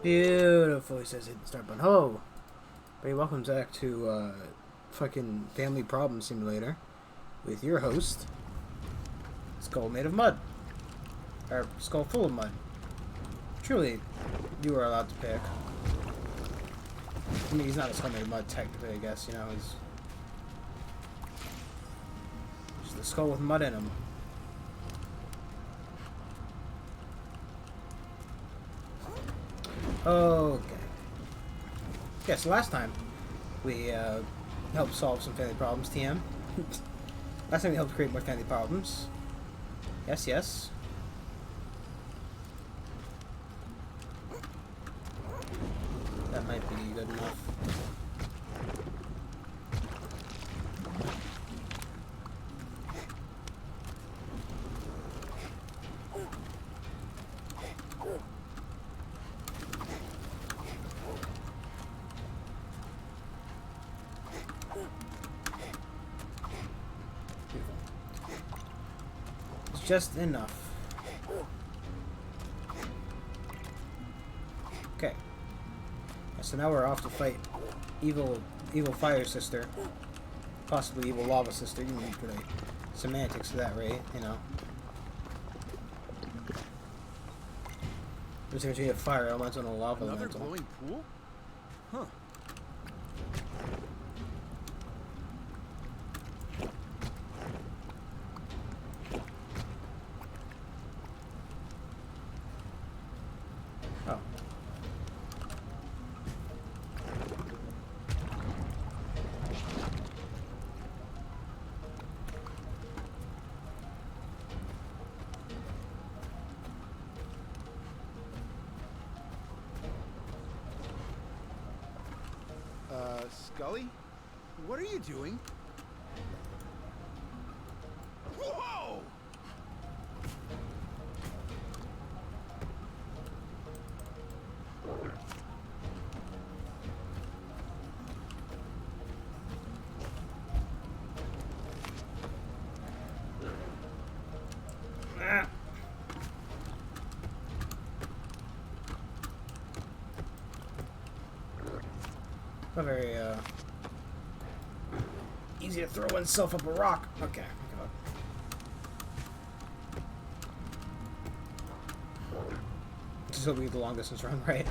Beautiful, he says, hit the start button. Hello, everybody, welcome back to fucking Family Problem Simulator with your host, Skull made of mud. Or skull full of mud. Truly, you are allowed to pick. I mean, he's not a skull made of mud, technically, I guess, you know, he's just a skull with mud in him. Okay. Yeah, so last time we helped solve some family problems, TM. Last time we helped create more family problems. Yes, yes. That might be good enough. Just enough. Okay. So now we're off to fight evil fire sister. Possibly evil lava sister. You need for the semantics of that, right? You know. There's going to be a fire elemental and a lava elemental. Another glowing pool? Huh. Skully? What are you doing? Whoa! Not very, easy to throw oneself up a rock. Okay, give up. This will be the long distance run, right?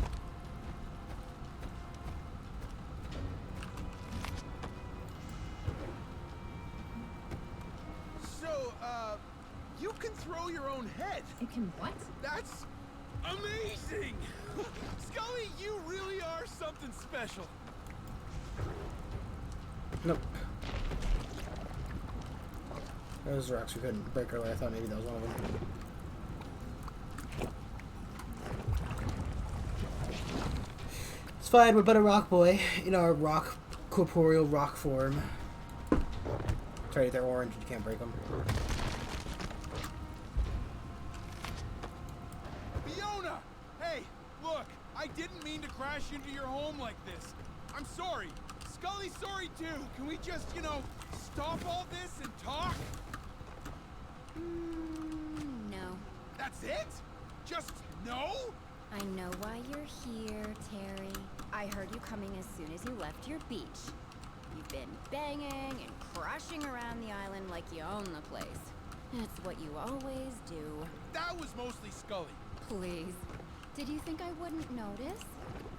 So, you can throw your own head. You can what? That's amazing! Skully, you really are something special. Nope. Those rocks we couldn't break earlier. I thought maybe that was one of them. It's fine, we're but a rock boy in our rock, corporeal rock form. Sorry, they're orange, you can't break them. Fiona! Hey, look, I didn't mean to crash into your home like this. I'm sorry. Skully's sorry too. Can we just, you know, stop all this and talk? No. That's it? Just no? I know why you're here, Terry. I heard you coming as soon as you left your beach. You've been banging and crashing around the island like you own the place. It's what you always do. That was mostly Skully. Please. Did you think I wouldn't notice?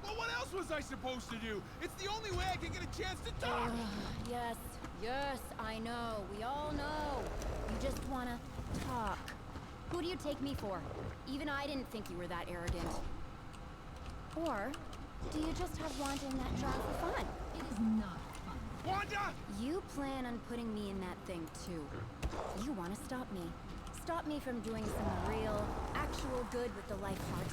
Well, what else was I supposed to do? It's the only way I can get a chance to talk. Yes, yes, I know. We all know. You just wanna talk. Who do you take me for? Even I didn't think you were that arrogant. Or do you just have Wanda in that jar for fun? It is not fun. Wanda! You plan on putting me in that thing too. You want to stop me. Stop me from doing some real, actual good with the life heart.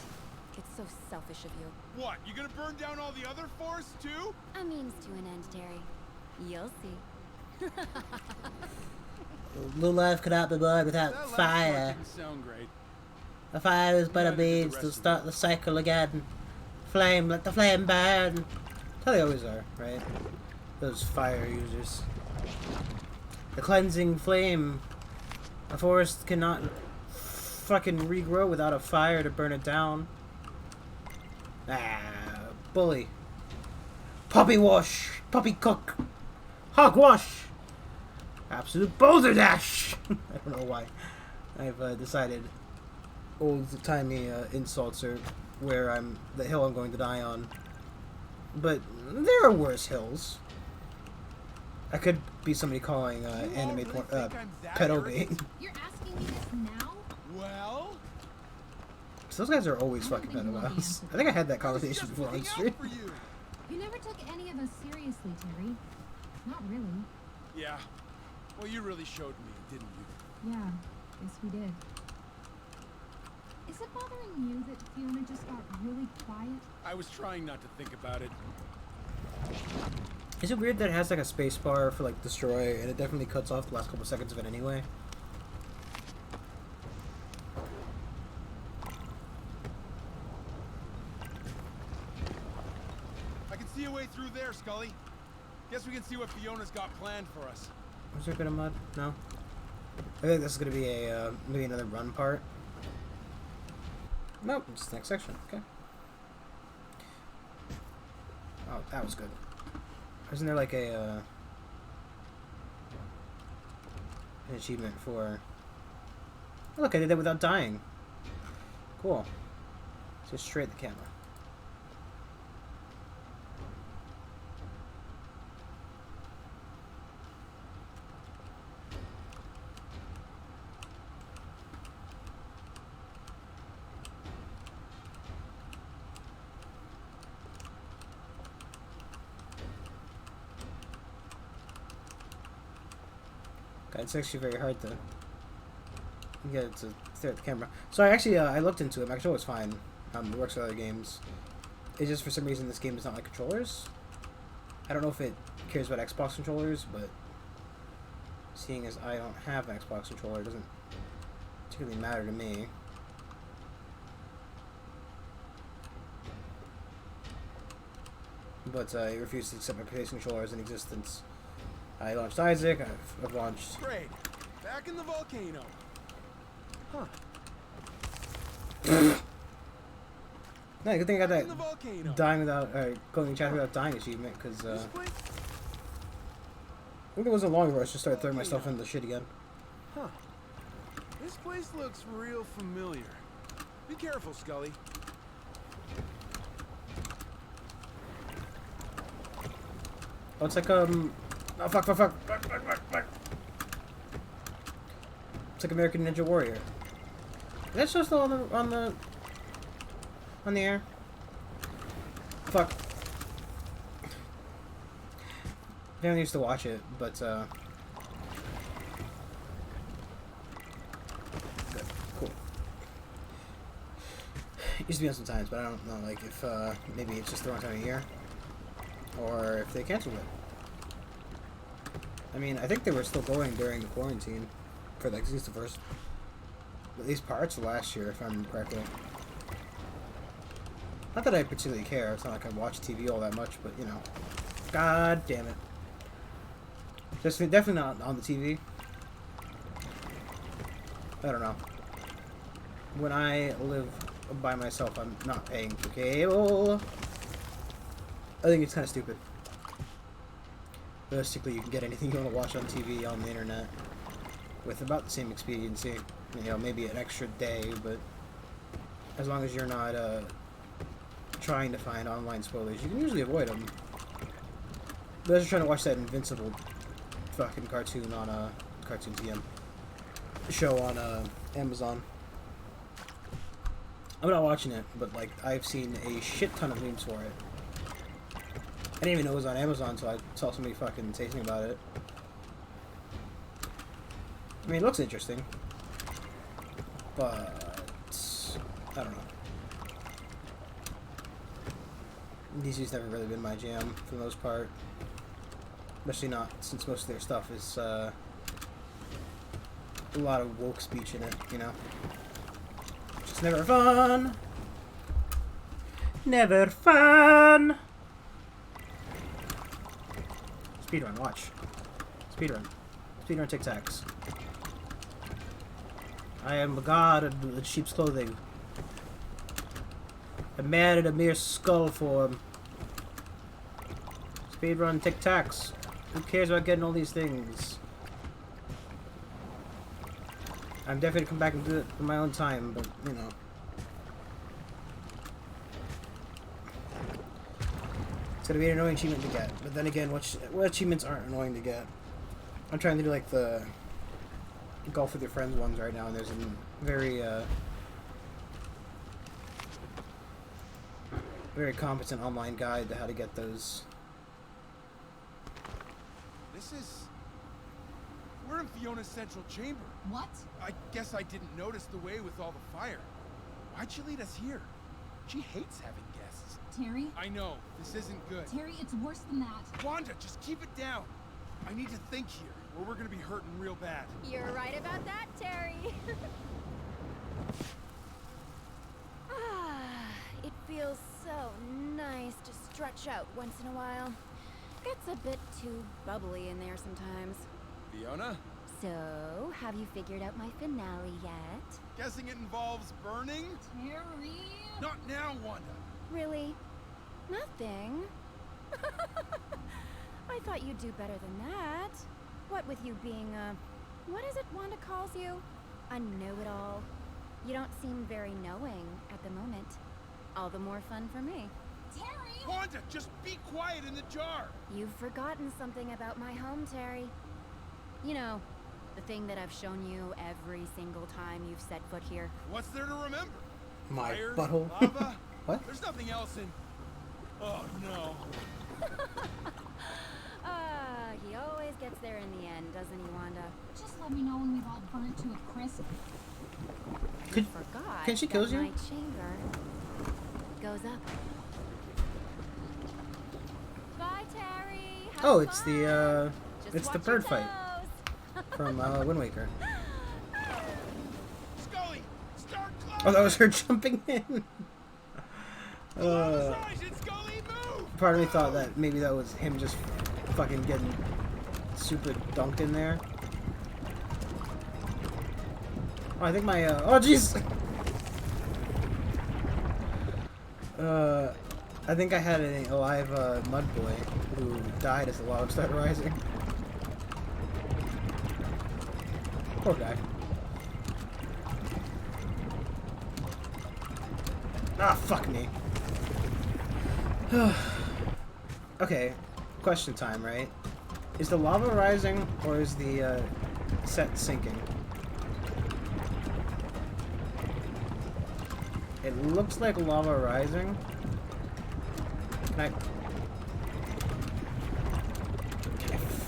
It's so selfish of you. What, you gonna burn down all the other forests too? A means to an end, Terry. You'll see. No life could not be born without That last fire. part didn't sound great. The fire is but a How did the means rest to of start the cycle again. Flame, let the flame burn. That's how they always are, right? Those fire users. The cleansing flame. A forest cannot fucking regrow without a fire to burn it down. Ah, bully. Puppy wash. Puppy cook. Hogwash. Absolute boulder dash. I don't know why. I've decided old-timey insults are where the hill I'm going to die on. But there are worse hills. I could be somebody calling anime pedo bait. You're asking me this now? Well, So those guys are always fucking pedophiles. I think I had that conversation before on stream. You never took any of us seriously, Terry. Not really. Yeah. Well, you really showed me, didn't you? Yeah, yes we did. Is it bothering you that Fiona just got really quiet? I was trying not to think about it. Is it weird that it has like a space bar for like destroy, and it definitely cuts off the last couple seconds of it anyway? I can see a way through there, Skully. Guess we can see what Fiona's got planned for us. Was there a bit of mud? No? I think this is going to be a, maybe another run part. Nope, it's the next section. Okay. Oh, that was good. Isn't there like an achievement for... Oh, look, I did that without dying. Cool. Just straight at the camera. God, it's actually very hard to get to stare at the camera. So I looked into it. My controller's fine. It works with other games. It's just for some reason this game does not like controllers. I don't know if it cares about Xbox controllers, but seeing as I don't have an Xbox controller, it doesn't particularly matter to me. But I refuse to accept my PlayStation controller as in existence. I launched Isaac. I've launched. Great. Back in the volcano. Huh. No, good thing I got Back in that the volcano. dying without, going in chat without dying achievement, because, This place? I think it was a long rush to start throwing myself into the shit again. Huh. This place looks real familiar. Be careful, Skully. Oh, it's like, oh, fuck. It's like American Ninja Warrior. Is that show still on the air? Fuck. Family used to watch it, but, good. Cool. It used to be on sometimes, but I don't know, like, if, maybe it's just the wrong time of year. Or if they canceled it. I mean, I think they were still going during the quarantine. For, like, at least the first... At least parts of last year, if I remember correctly. Not that I particularly care. It's not like I watch TV all that much, but, you know. God damn it. Just definitely not on the TV. I don't know. When I live by myself, I'm not paying for cable. I think it's kind of stupid. Realistically, you can get anything you want to watch on TV on the internet with about the same expediency. You know, maybe an extra day, but as long as you're not trying to find online spoilers, you can usually avoid them. But I was trying to watch that Invincible fucking cartoon on Cartoon TM show on Amazon. I'm not watching it, but like I've seen a shit ton of memes for it. I didn't even know it was on Amazon until I saw somebody fucking say something about it. I mean, it looks interesting, but I don't know. DC's never really been my jam for the most part. Especially not since most of their stuff is a lot of woke speech in it, you know? Just never fun! Never fun! Speedrun, watch. Speedrun. Speedrun Tic Tacs. I am the god of the sheep's clothing. A man in a mere skull form. Speedrun tic-tacs. Who cares about getting all these things? I'm definitely gonna come back and do it in my own time, but, you know. It's gonna be an annoying achievement to get. But then again, what achievements aren't annoying to get? I'm trying to do, like, the golf with your friends ones right now, and there's a very, very competent online guide to how to get those. We're in Fiona's central chamber. What? I guess I didn't notice the way with all the fire. Why'd she lead us here? She hates having guests. Terry? I know, this isn't good. Terry, it's worse than that. Wanda, just keep it down. I need to think here, or we're gonna be hurting real bad. You're right about that, Terry. It feels so nice to stretch out once in a while. Gets a bit too bubbly in there sometimes. Fiona? So, have you figured out my finale yet? Guessing it involves burning? Terry! Not now, Wanda. Really? Nothing? I thought you'd do better than that. What with you being what is it Wanda calls you? A know-it-all. You don't seem very knowing at the moment. All the more fun for me. Terry! Wanda, just be quiet in the jar. You've forgotten something about my home, Terry. You know, the thing that I've shown you every single time you've set foot here. What's there to remember? My Fire, butthole. lava. What? There's nothing else in... Oh, no. He always gets there in the end, doesn't he, Wanda? Just let me know when we've all burnt to a crisp. Forgot Can she kill that you? my chamber goes up. Bye, Terry. Have Oh, it's fun. the Just it's the watch your bird fight toes. from Wind Waker. Skully, start climbing. Oh, that was her jumping in. Lava's rising, Skully, move! Part of me thought that maybe that was him just fucking getting super dunked in there. Oh, I think my oh jeez. I think I had a live mud boy who died as the lava started rising. Poor guy. Ah, fuck me. Okay, question time, right? Is the lava rising or is the set sinking? It looks like lava rising. Can I...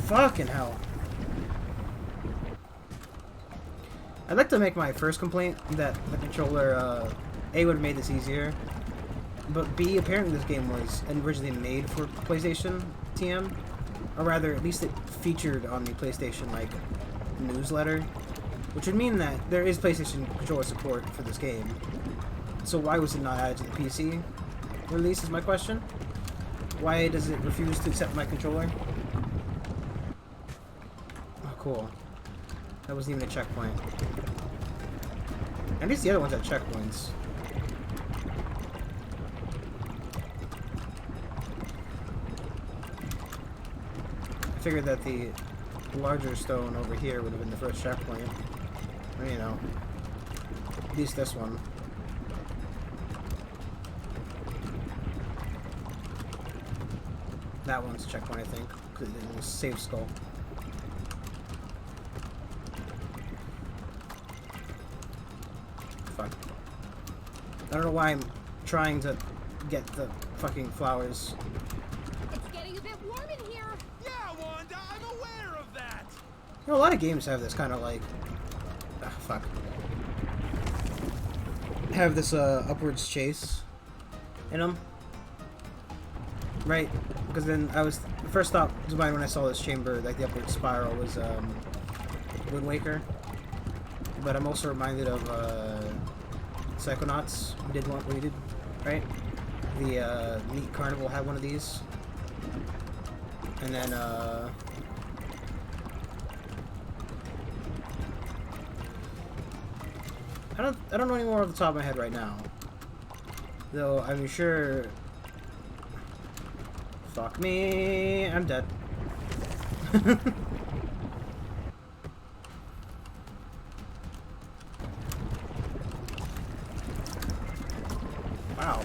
Fucking hell. I'd like to make my first complaint that the controller, A, would have made this easier, but B, apparently this game was originally made for PlayStation TM, or rather, at least it featured on the PlayStation, like, newsletter, which would mean that there is PlayStation controller support for this game. So why was it not added to the PC release is my question. Why does it refuse to accept my controller? Oh, cool. That wasn't even a checkpoint. At least the other ones had checkpoints. I figured that the larger stone over here would have been the first checkpoint. Or, you know, at least this one. That one's a checkpoint, I think, because it was save skull. Fuck. I don't know why I'm trying to get the fucking flowers. It's getting a bit warm in here. Yeah, Wanda, I'm aware of that. You know, a lot of games have this kind of like... Ah, fuck. Have this upwards chase in them. Right? Because then I was... The first thought to mind when I saw this chamber, like the upward spiral, was Wind Waker. But I'm also reminded of Psychonauts. We did one, we did, right? The Meat Carnival had one of these. And then I don't know any more off the top of my head right now. Though I'm sure. Fuck me, I'm dead. Wow.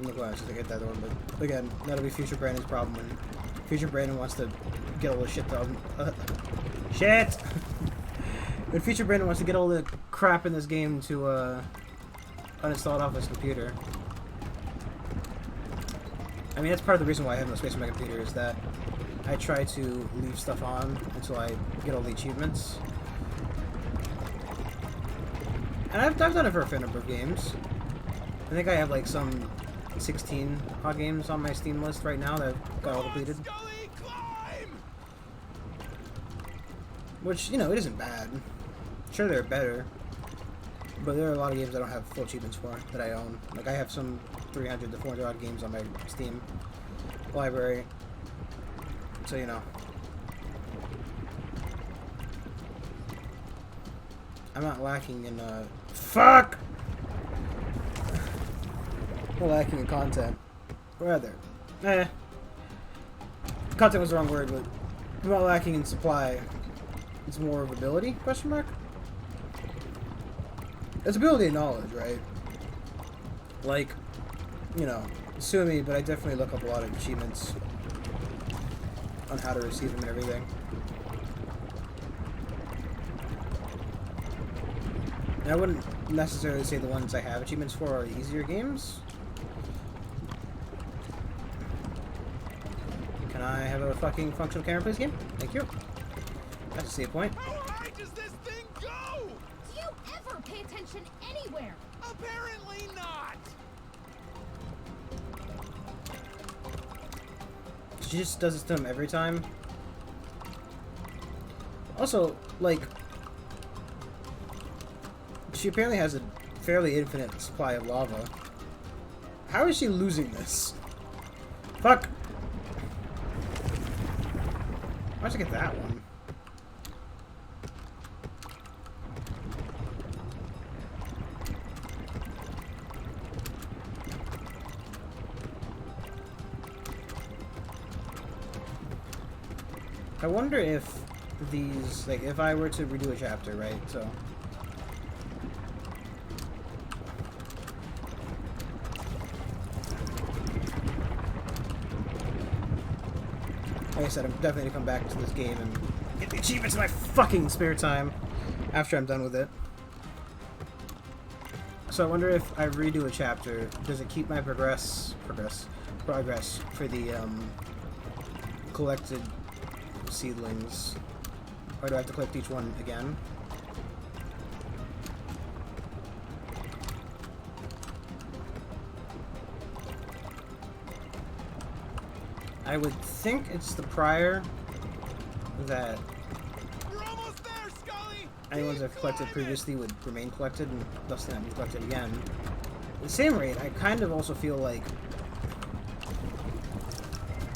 Look, I should get that one, but again, that'll be future Brandon's problem when future Brandon wants to get all the shit done. Shit! When future Brandon wants to get all the crap in this game to uninstall it off his computer. I mean, that's part of the reason why I have no space on my computer, is that I try to leave stuff on until I get all the achievements. And I've done it for a fair number of games. I think I have like some 16 odd games on my Steam list right now that I've got all completed. Skully, climb! Which, you know, it isn't bad. Sure, they're better. But there are a lot of games I don't have full achievements for that I own. Like, I have some 300 to 400 odd games on my Steam library. So, you know. I'm not lacking in, fuck! I'm lacking in content. Rather. Content was the wrong word, but I'm not lacking in supply. It's more of ability, question mark? It's ability and knowledge, right? Like, you know, sue me, but I definitely look up a lot of achievements on how to receive them and everything. And I wouldn't necessarily say the ones I have achievements for are the easier games. Can I have a fucking functional camera, please, game? Thank you. That's a save point. How high does this thing go? Do you ever pay attention anywhere? Apparently not. She just does this to him every time. Also, like, she apparently has a fairly infinite supply of lava. How is she losing this? Fuck! Why'd I get that one? I wonder if these, like, if I were to redo a chapter, right, so... Like I said, I'm definitely gonna come back to this game and get the achievements in my fucking spare time after I'm done with it. So I wonder if I redo a chapter, does it keep my progress for the collected seedlings, or do I have to collect each one again? I would think it's the prior that We're almost there, Skully. any ones I've collected previously would remain collected and thus not be collected again. At the same rate, I kind of also feel like,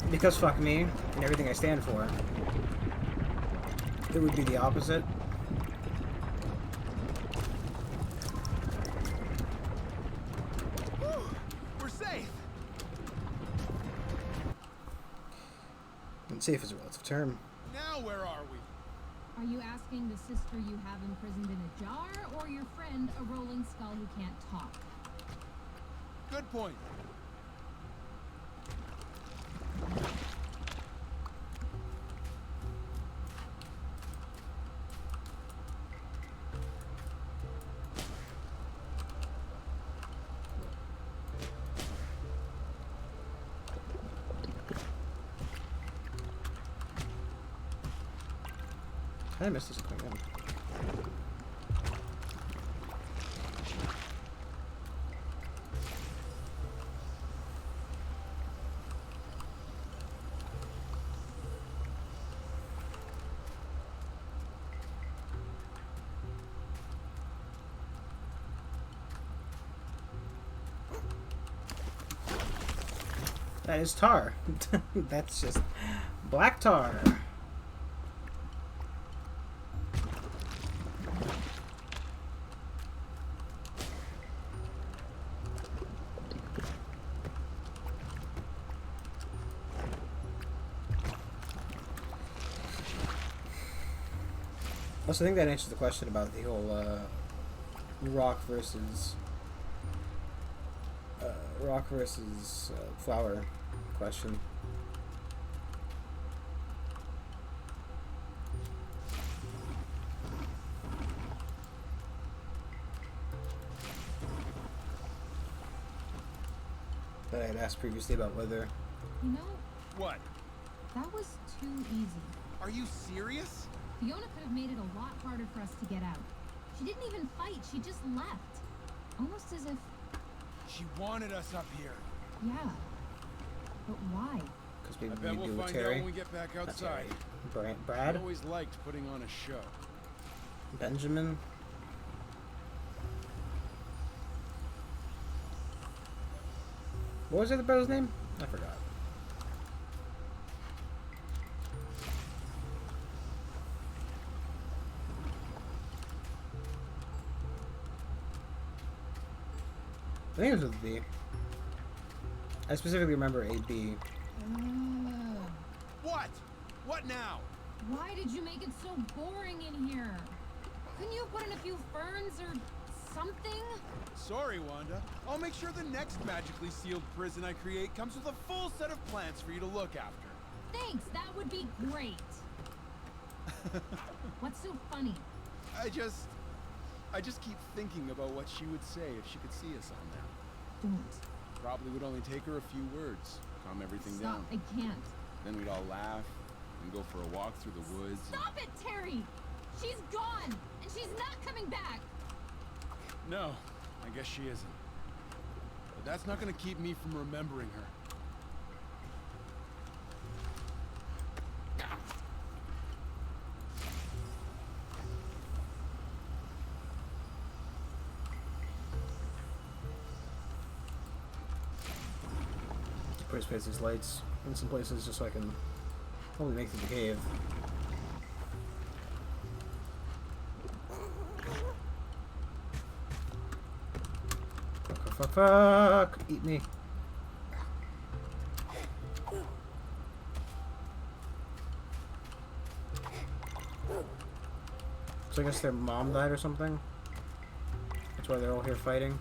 because fuck me and everything I stand for, it would be the opposite. Whew, we're safe. And safe is a relative term. Now where are we? Are you asking the sister you have imprisoned in a jar, or your friend, a rolling skull who can't talk? Good point. I missed this quick one. That is tar. That's just black tar. Also, I think that answers the question about the whole rock versus flower question. That I had asked previously about whether. You know, What? that was too easy. Are you serious? Fiona could have made it a lot harder for us to get out. She didn't even fight, she just left. Almost as if, She wanted us up here. yeah. But why? Because I maybe bet we we'll do with find out Terry. when we get back Not outside. Terry. I Brad? always liked putting on a show. Benjamin? What was the other brother's name? I forgot. I think it was with B. I specifically remember AB. What? What now? Why did you make it so boring in here? Couldn't you have put in a few ferns or something? Sorry, Wanda. I'll make sure the next magically sealed prison I create comes with a full set of plants for you to look after. Thanks, that would be great. What's so funny? I just keep thinking about what she would say if she could see us all now. Don't. Probably would only take her a few words, calm everything Stop, down. I can't. Then we'd all laugh and go for a walk through the woods. Stop it, Terry! She's gone, and she's not coming back! No, I guess she isn't. But that's not gonna keep me from remembering her. Place these lights in some places just so I can hopefully make it to the cave. Fuck! Eat me. So I guess their mom died or something? That's why they're all here fighting?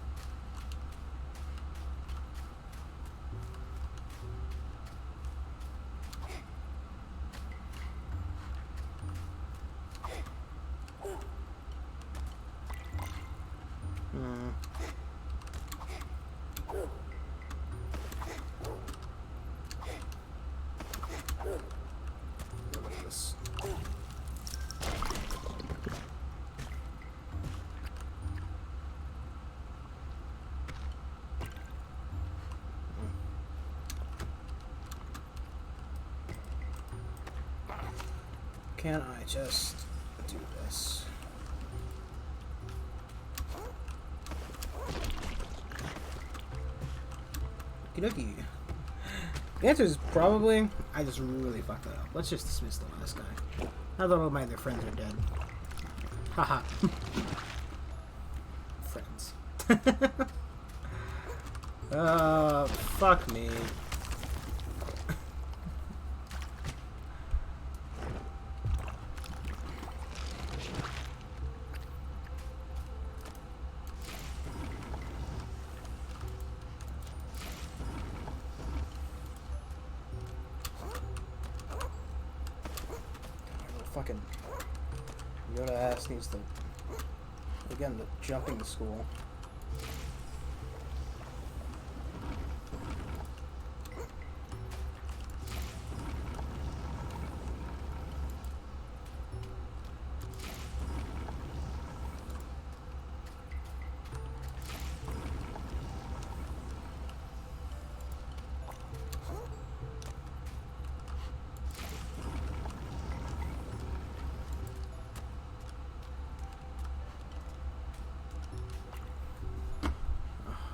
Can I just do this? Okey-dokey. The answer is probably, I just really fucked it up. Let's just dismiss the last guy. Now that all my other friends are dead. Haha. Friends. Fuck me. Fucking Yoda ass needs to, again, the jumping to school.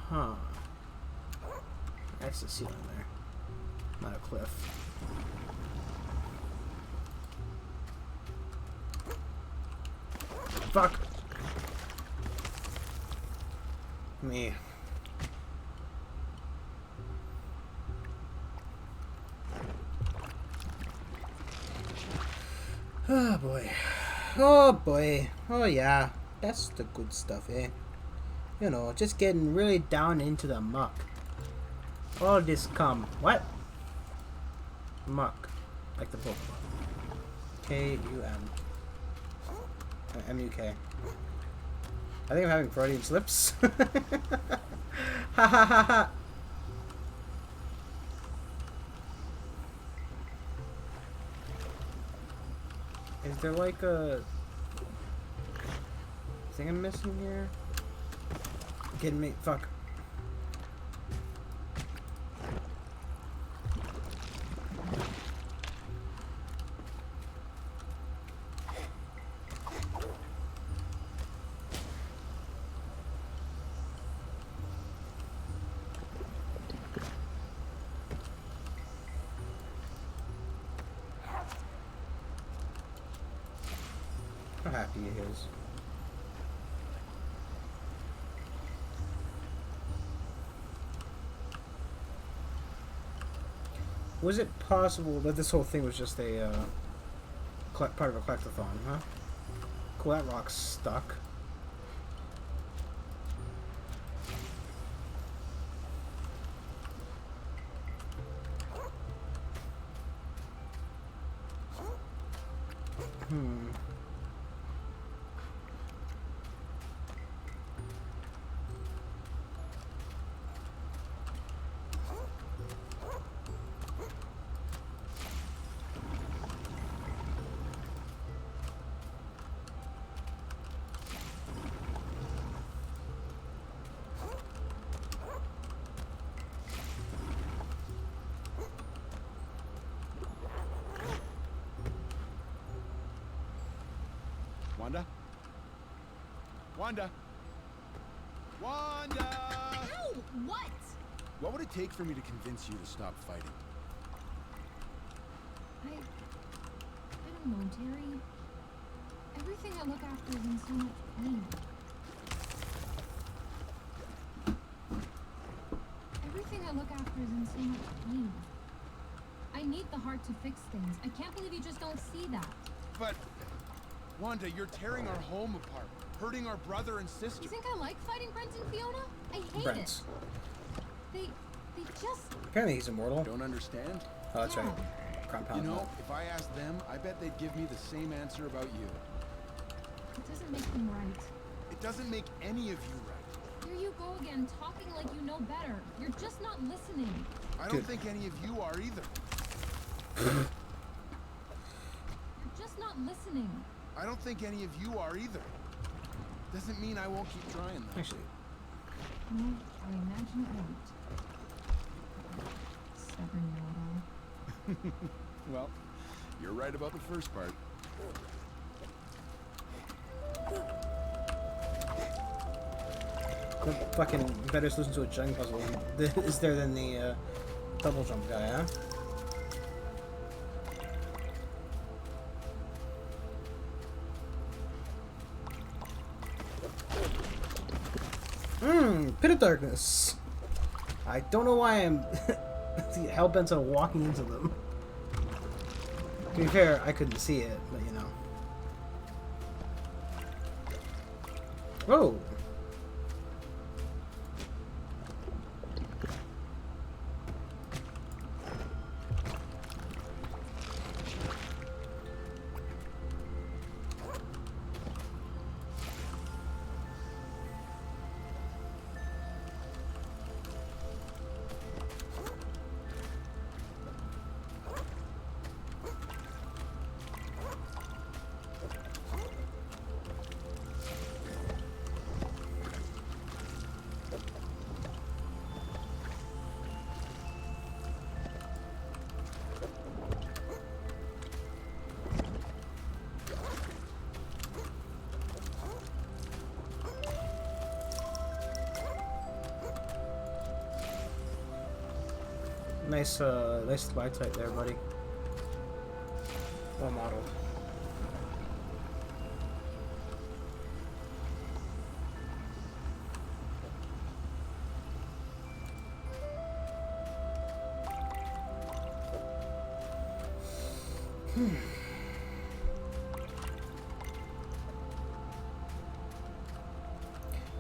Huh. That's the ceiling there. Not a cliff. Fuck! Me. Oh boy. Oh boy. Oh yeah. That's the good stuff, eh? You know, just getting really down into the muck. All this cum. What? Muck. Like the book. K-U-M. M-U-K. I think I'm having Freudian slips. Ha ha ha ha. Is there like a thing I'm missing here? Kidding me? Fuck. How happy he is. Was it possible that this whole thing was just a part of a collectathon, huh? Cool, that rock's stuck. Hmm. Wanda? Wanda? Wanda! Ow! What? What would it take for me to convince you to stop fighting? I don't know, Terry. Everything I look after is in so much pain. Everything I look after is in so much pain. I need the heart to fix things. I can't believe you just don't see that. But, Wanda, you're tearing our home apart, hurting our brother and sister. You think I like fighting Brent and Fiona? I hate Brent. it. They just... Apparently he's immortal. Don't understand? Oh, that's right. You Compound. know, if I asked them, I bet they'd give me the same answer about you. It doesn't make them right. It doesn't make any of you right. Here you go again, talking like you know better. You're just not listening. I don't Dude. think any of you are either. You're just not listening. I don't think any of you are either. Doesn't mean I won't keep trying, though. Actually, No, I imagine it won't. Stubborn know-it-all. Well, you're right about the first part. what fucking better solution to a juggling puzzle is there than the double jump guy, huh? Pit of Darkness. I don't know why I'm hell-bent on walking into them. To be fair, I couldn't see it, but you know. Whoa! Nice, nice slide type there, buddy. Well modeled.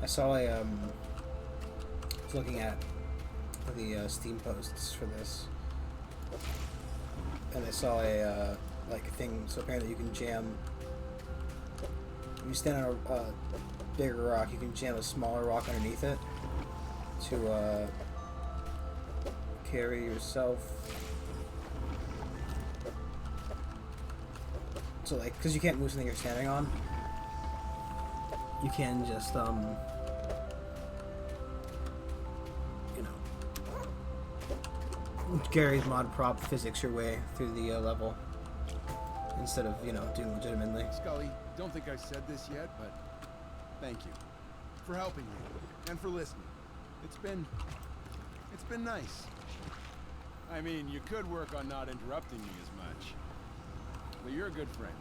I saw a I was looking at the Steam posts for this, and I saw a like a thing. So apparently you can jam. If you stand on a bigger rock, you can jam a smaller rock underneath it to carry yourself. So like, because you can't move something you're standing on, you can just you know, Gary's mod prop physics your way through the level instead of, you know, doing legitimately. Skully, don't think I said this yet, but thank you for helping me and for listening. It's been nice. I mean, you could work on not interrupting me as much. But you're a good friend.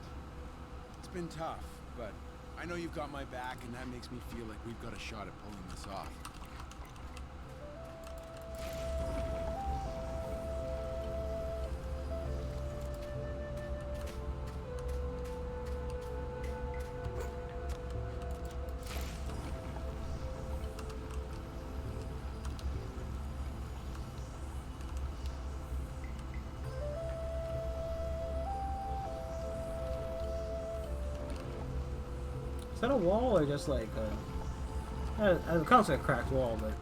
It's been tough, but I know you've got my back, and that makes me feel like we've got a shot at pulling this off. Is that a wall or just like it kind of looks like a cracked wall, but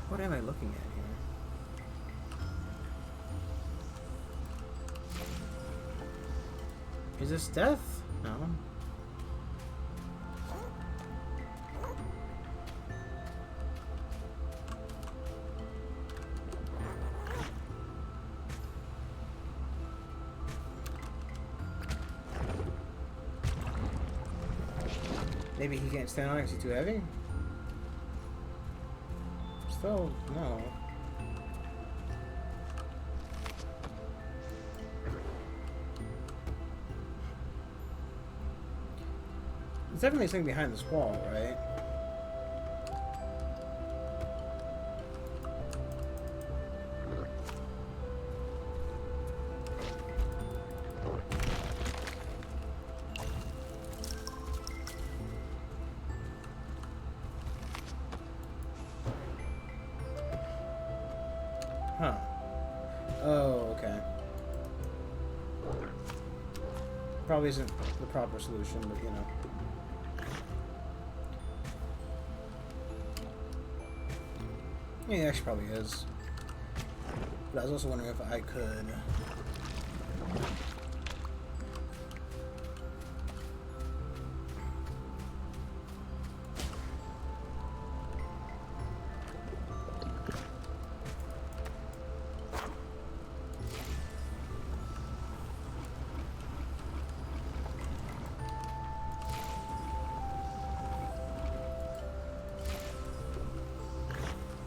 what am I looking at here? Is this death? No. Maybe he can't stand on it because he's too heavy? Still, no. There's definitely something behind this wall, right? Huh. Oh, okay. Probably isn't the proper solution, but you know. Yeah, it actually probably is. But I was also wondering if I could...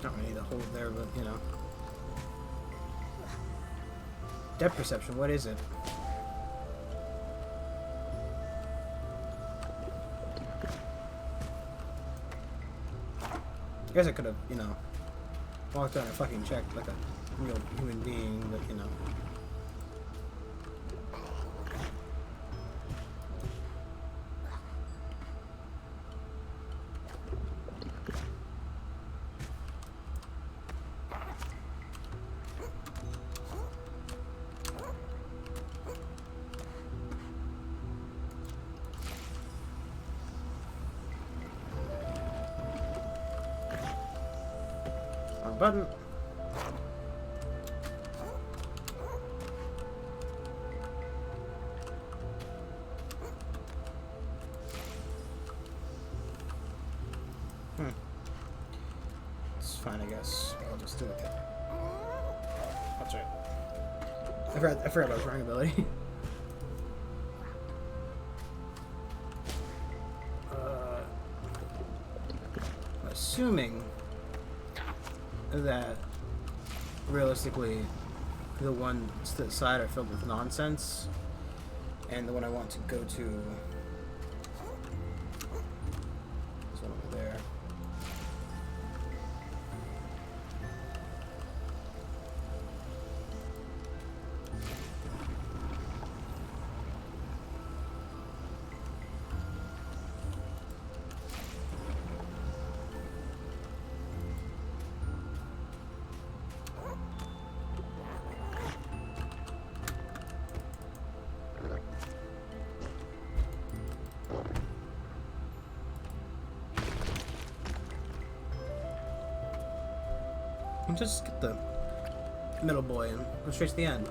Not really the hold there, but you know. Depth perception, what is it? I guess I could have, you know, walked down and fucking checked like a real human being, but you know. Wrong button. It's fine, I guess. I'll just do it. That's right. I forgot about his running ability. Assuming that realistically the ones to the side are filled with nonsense, and the one I want to go to is one over there. Just get the middle boy and go straight to the end.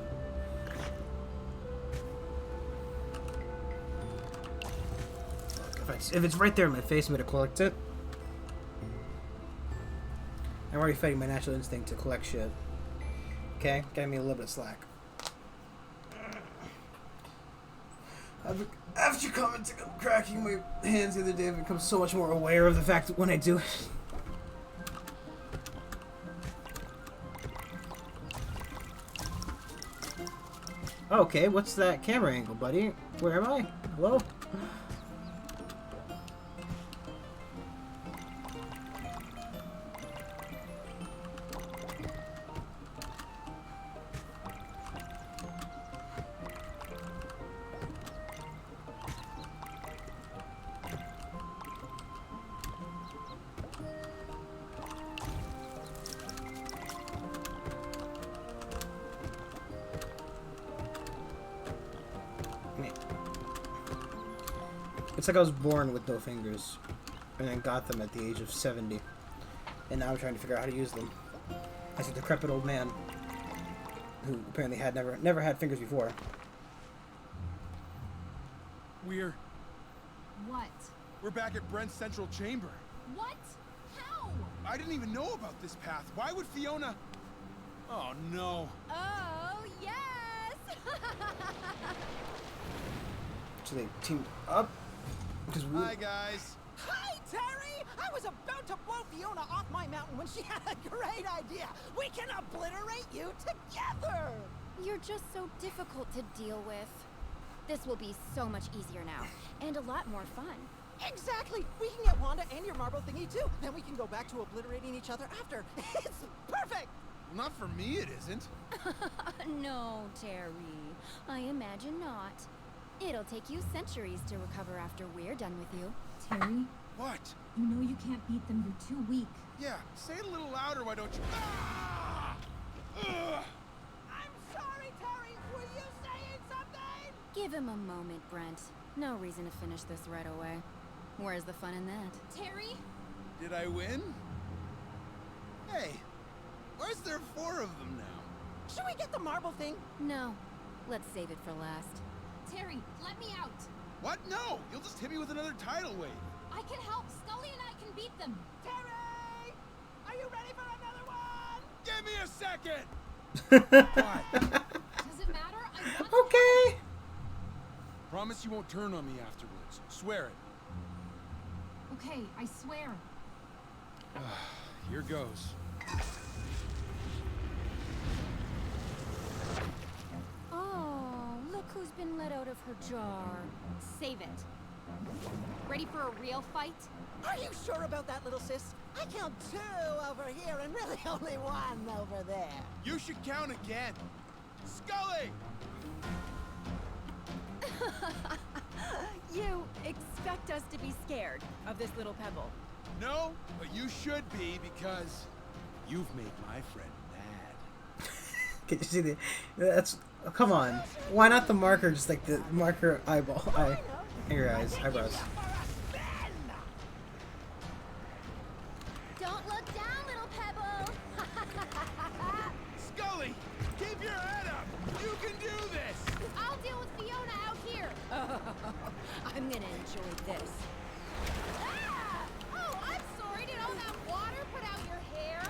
If it's right there in my face, I'm gonna collect it. I'm already fighting my natural instinct to collect shit. Okay? Give me a little bit of slack. After commenting on cracking my hands the other day, I've become so much more aware of the fact that when I do it. Okay, what's that camera angle, buddy? Where am I? Hello? It's like I was born with no fingers, and then got them at the age of 70, and now I'm trying to figure out how to use them. As a decrepit old man, who apparently had never had fingers before. We're back at Brent's central chamber. What? How? I didn't even know about this path. Why would Fiona... Oh, no. Oh, yes! So they teamed up? Hi, guys. Hi, Terry! I was about to blow Fiona off my mountain when she had a great idea. We can obliterate you together! You're just so difficult to deal with. This will be so much easier now, and a lot more fun. Exactly! We can get Wanda and your marble thingy too. Then we can go back to obliterating each other after. It's perfect! Well, not for me, it isn't. No, Terry. I imagine not. It'll take you centuries to recover after we're done with you. Terry, What? you know you can't beat them. You're too weak. Yeah, say it a little louder, why don't you? Ah! Ugh! I'm sorry, Terry! Were you saying something? Give him a moment, Brent. No reason to finish this right away. Where's the fun in that? Terry? Did I win? Hey, why is there 4 of them now? Should we get the marble thing? No. Let's save it for last. Terry, let me out. What? No! You'll just hit me with another tidal wave. I can help. Skully and I can beat them. Terry! Are you ready for another one? Give me a second! What? Does it matter? I want Okay! Promise you won't turn on me afterwards. Swear it. Okay, I swear. Here goes. Oh, look who's been let out of her jar. Save it. Ready for a real fight? Are you sure about that, little sis? I count 2 over here and really only 1 over there. You should count again. Skully! You expect us to be scared of this little pebble? No, but you should be because you've made my friend mad. Can you see the... That's... Oh, come on. Why not the marker? Just like the marker eyeball. Your eyes. Eyebrows. Don't look down, little pebble! Skully, keep your head up. You can do this. I'll deal with Fiona out here. I'm gonna enjoy this. Ah! Oh, I'm sorry. Did all that water put out your hair?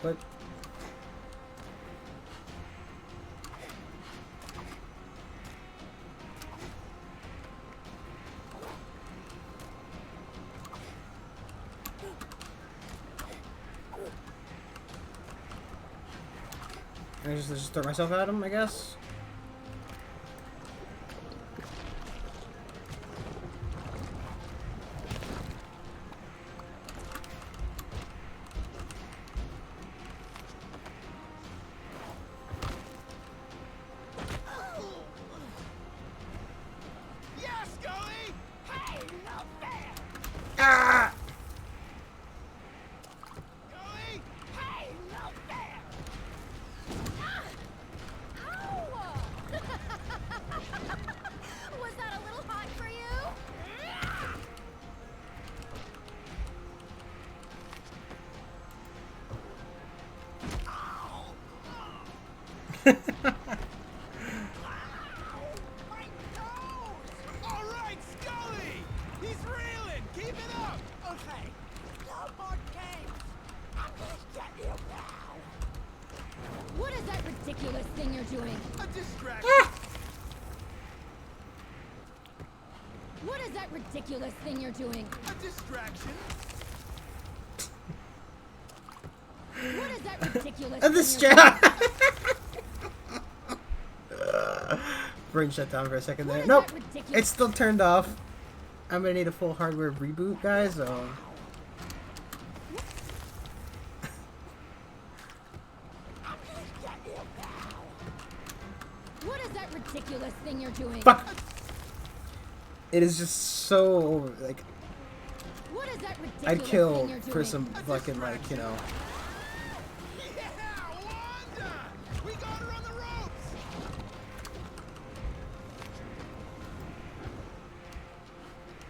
But... Can I just throw myself at him, I guess? Yeah, Skully! Hey, no fair! Ah! Skully! Hey, no fair! Ow! My nose! All right, Skully! He's reeling! Keep it up! Okay, no more games. I'm gonna get you now. What is that ridiculous thing you're doing? A distraction! What is that ridiculous thing you're doing? A distraction! What is that ridiculous And thing this you're chat. Brain shut down for a second What there. is Nope, that ridiculous- it's still turned off. I'm gonna need a full hardware reboot, guys. So. What is that ridiculous thing you're doing? Fuck. It is just so like What is that ridiculous I'd thing kill you're doing? for some fucking like you know. Yeah, Wanda! We got her on the ropes!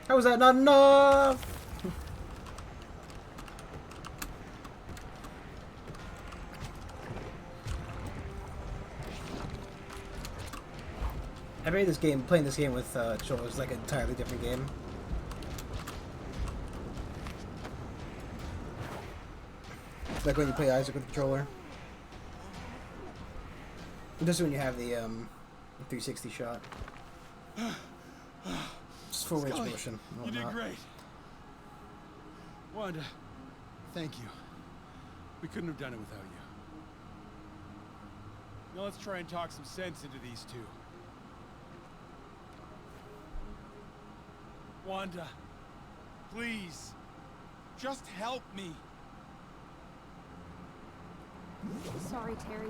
How was that not enough? I made this game, playing this game with Joel is like an entirely different game. It's like when you play Isaac with the controller. Just when you have the 360 shot. Just full range of Skully, motion. and you did whatnot. great. Wanda, thank you. We couldn't have done it without you. Now let's try and talk some sense into these two. Wanda, please, just help me. Sorry, Terry.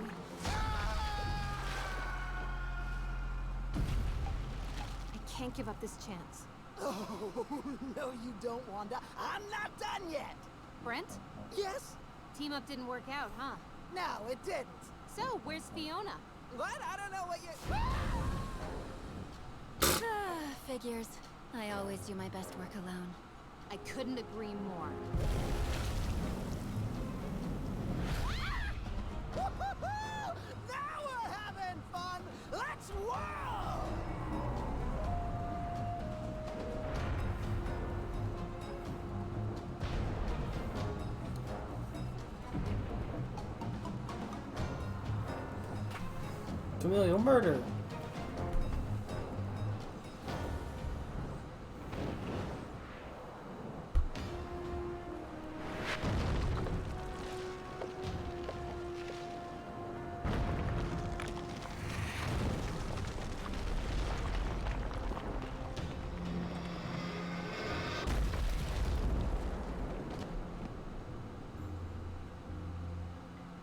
I can't give up this chance. Oh, no you don't, Wanda. I'm not done yet. Brent? Yes? Team up didn't work out, huh? No, it didn't. So, where's Fiona? What? I don't know what you... Figures. I always do my best work alone. I couldn't agree more. Woo-hoo-hoo! Now we're having fun! Let's whirl! Familial murder.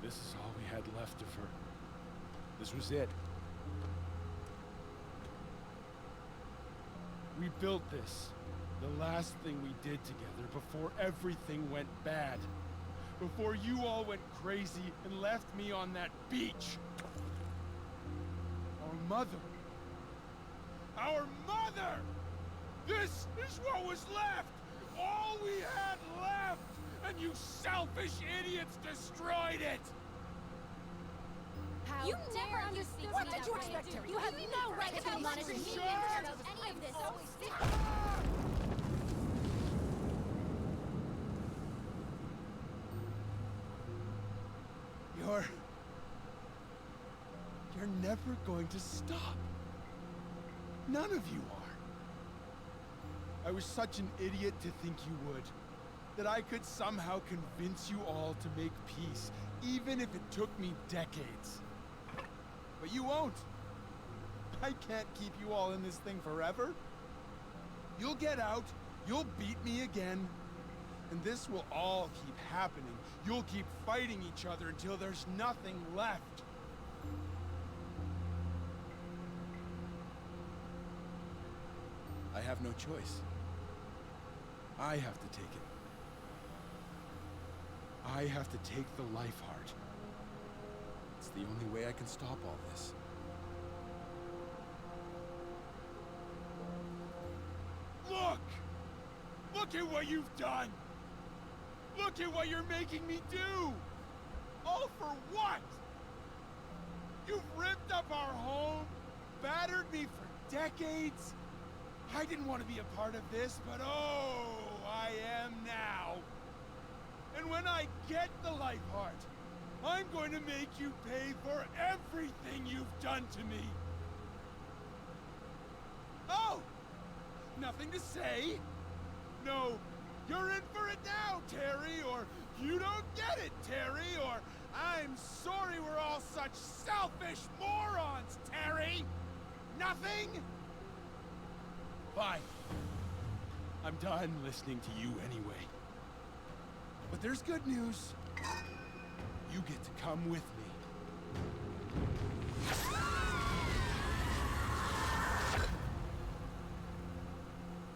This is all we had left of her. This was it. We built this, the last thing we did together before everything went bad. Before you all went crazy and left me on that beach. Our mother. Our mother! This is what was left! All we had left! And you selfish idiots destroyed it! How You dare never you understood think What me did that you way? expect, Terry? You have no right to admonish me. Shut Any of this. You're never going to stop. None of you are. I was such an idiot to think you would. That I could somehow convince you all to make peace, even if it took me decades. But you won't. I can't keep you all in this thing forever. You'll get out, you'll beat me again, and this will all keep happening. You'll keep fighting each other until there's nothing left. I have no choice. I have to take it. I have to take the life heart. It's the only way I can stop all this. Look! Look at what you've done! Look at what you're making me do! All for what? You've way for decades. I didn't want to be a part of this, but oh, I am now. And when I get the life heart, I'm going to make you pay for everything you've done to me. Oh! Nothing to say? No, you're in for it now, Terry, or you don't get it, Terry, or I'm sorry we're all such selfish morons, Terry! Nothing? Fine. I'm done listening to you anyway. But there's good news. You get to come with me.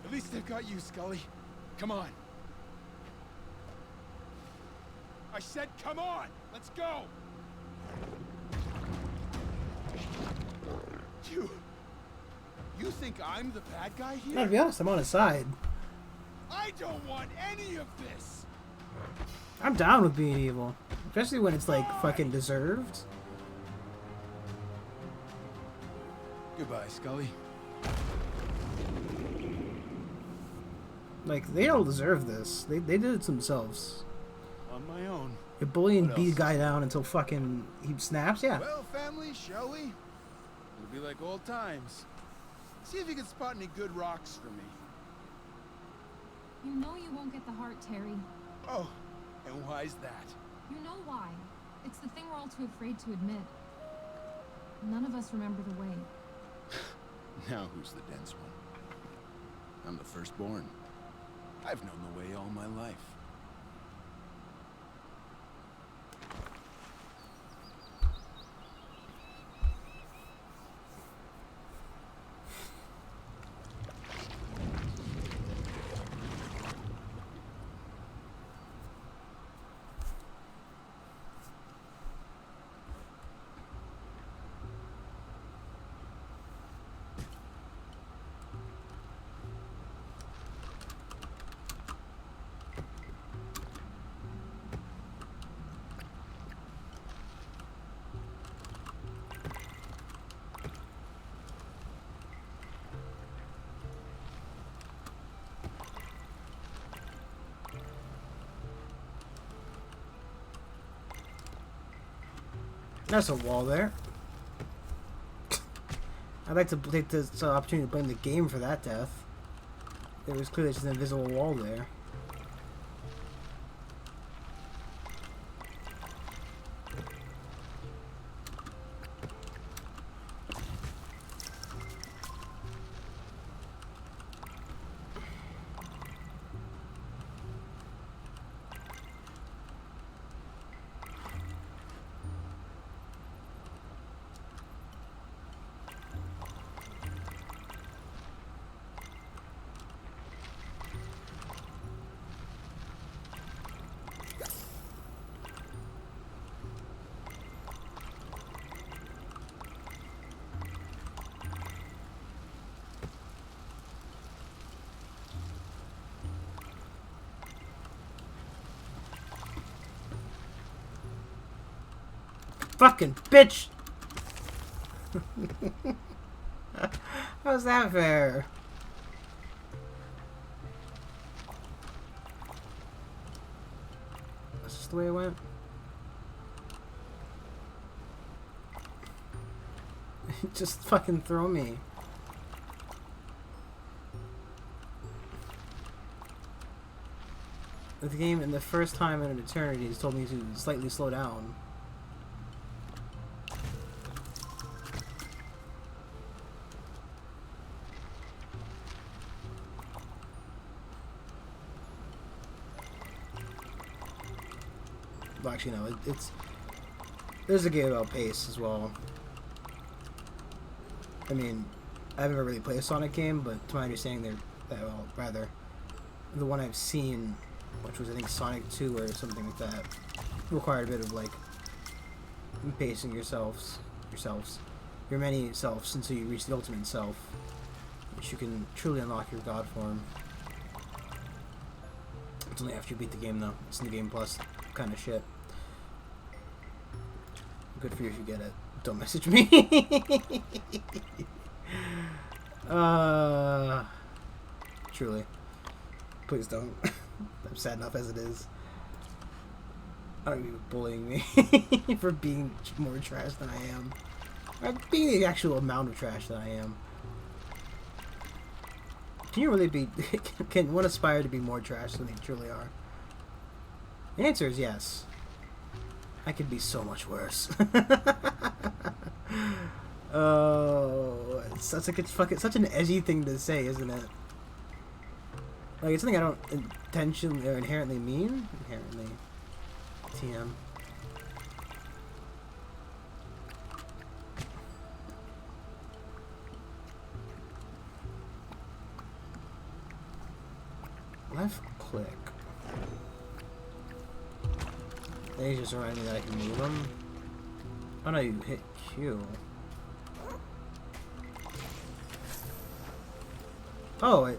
At least I've got you, Skully. Come on. I said come on! Let's go! You think I'm the bad guy here? No, to be honest, I'm on his side. I don't want any of this! I'm down with being evil. Especially when it's, like, fucking deserved. Goodbye, Skully. Like, they don't deserve this. They did it themselves. On my own. You're bullying What beat a else? guy down until fucking he snaps? Yeah. Well, family, shall we? It'll be like old times. See if you can spot any good rocks for me. You know you won't get the heart, Terry. Oh, and why's that? You know why. It's the thing we're all too afraid to admit. None of us remember the way. Now who's the dense one? I'm the firstborn. I've known the way all my life. There's a wall there. I'd like to take this opportunity to blame the game for that death. There was clearly just an invisible wall there. Fucking bitch! How's that fair? That's just the way it went. Just fucking throw me. The game, in the first time in an eternity, has told me to slightly slow down. Well, actually, no. There's a game about pace as well. I mean, I've never really played a Sonic game, but to my understanding, well, rather, the one I've seen, which was I think Sonic 2 or something like that, required a bit of like pacing your many selves until you reach the ultimate self, which you can truly unlock your god form. It's only after you beat the game though. It's in the game plus kind of shit. Good for you if you get it. Don't message me. Truly. Please don't. I'm sad enough as it is. I don't even bullying me for being more trash than I am. Or being the actual amount of trash that I am. Can you really be... Can one aspire to be more trash than they truly are? The answer is yes. I could be so much worse. Oh, it's such such an edgy thing to say, isn't it? Like, it's something I don't intentionally or inherently mean. Inherently. TM. Left click. They just remind me that I can move them. Oh no, you hit Q. Oh, it...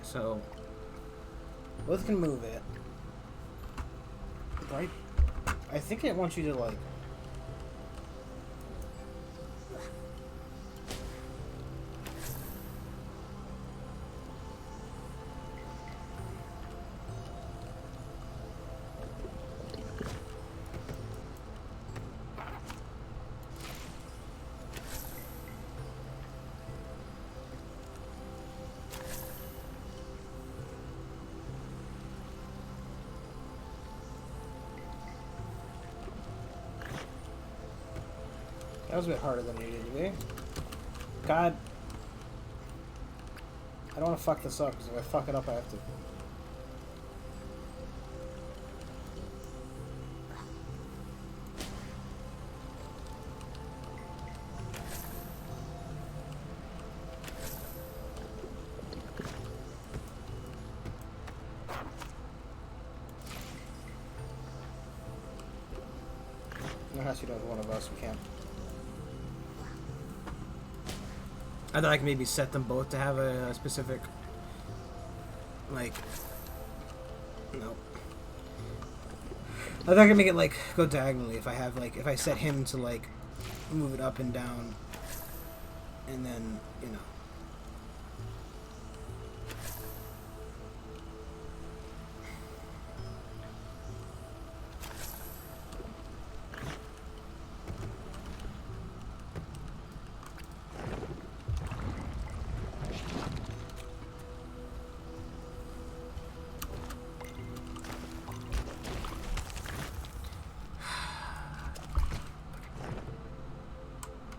So, both can move it. Right? I think it wants you to, like... That was a bit harder than it needed to be. God. I don't want to fuck this up, because if I fuck it up, I have to... No, it has to be done with one of us, we can't. I thought I could maybe set them both to have a specific, like, no. I thought I could make it, like, go diagonally if I have, like, if I set him to, like, move it up and down, and then, you know.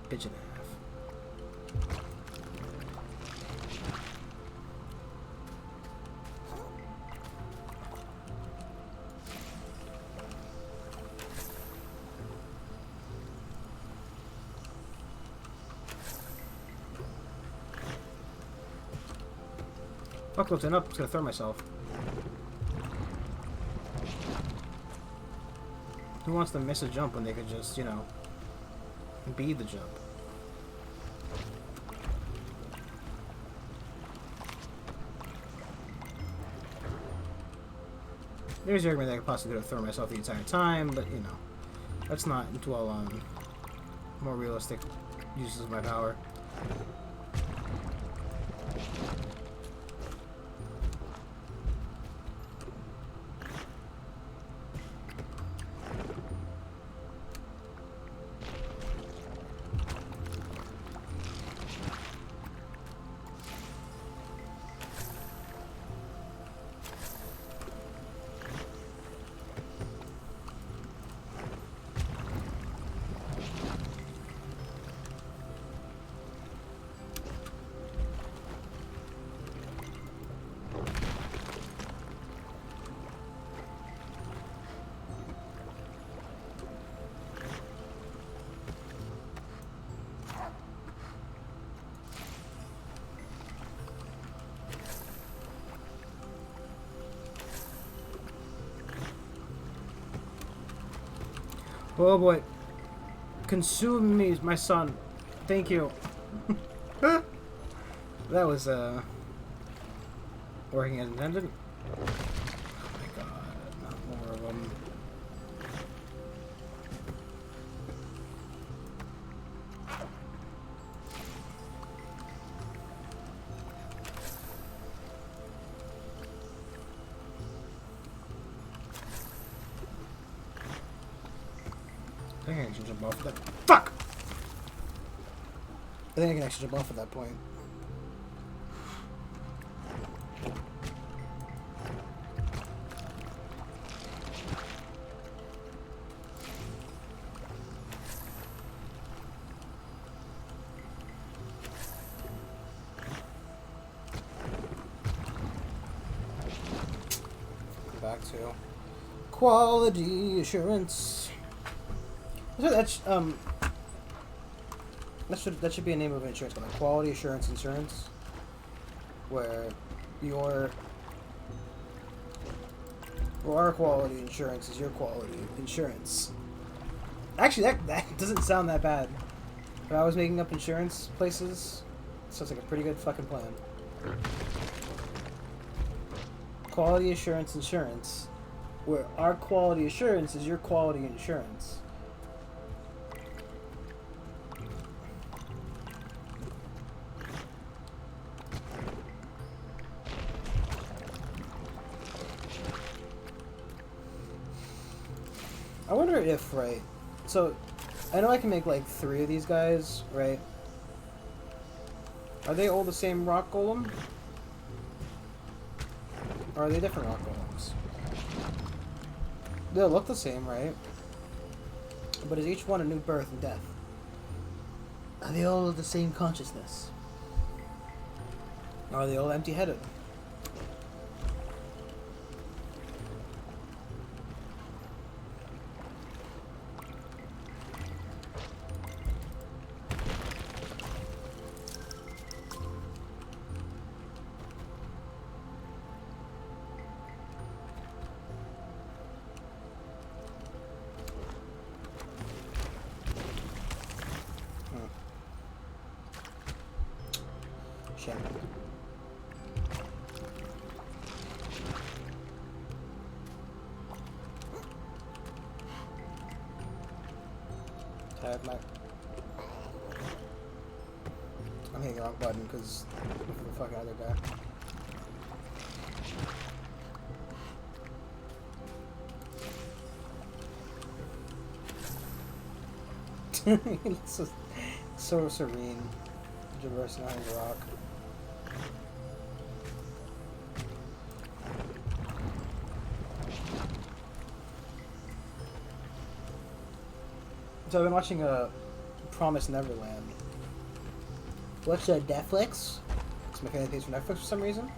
Bitch and a half. Fuck, lifting up, I'm just gonna throw myself. Who wants to miss a jump when they could just, you know, be the jump? There's the argument that I could possibly have thrown myself the entire time, but, you know, let's not dwell on more realistic uses of my power. Oh boy. Consume me, my son. Thank you. That was, working as intended. Oh my god, not more of them. I think I can jump off at that. Fuck! I think I can actually jump off at that point. Back to quality assurance. That should be a name of an insurance company. Quality Assurance Insurance, where our quality insurance is your quality insurance. Actually, that doesn't sound that bad. If I was making up insurance places, it sounds like a pretty good fucking plan. Quality Assurance Insurance, where our quality assurance is your quality insurance. I wonder if, right, so, I know I can make, like, 3 of these guys, right? Are they all the same rock golem? Or are they different rock golems? They'll look the same, right? But is each one a new birth and death? Are they all of the same consciousness? Or are they all empty-headed? Shit. Tab my... I'm hitting the wrong button because look for the fucking other guy. He looks so serene, traversing on his rock. So I've been watching Promise Neverland. Watched Netflix. It's my favorite things for Netflix for some reason.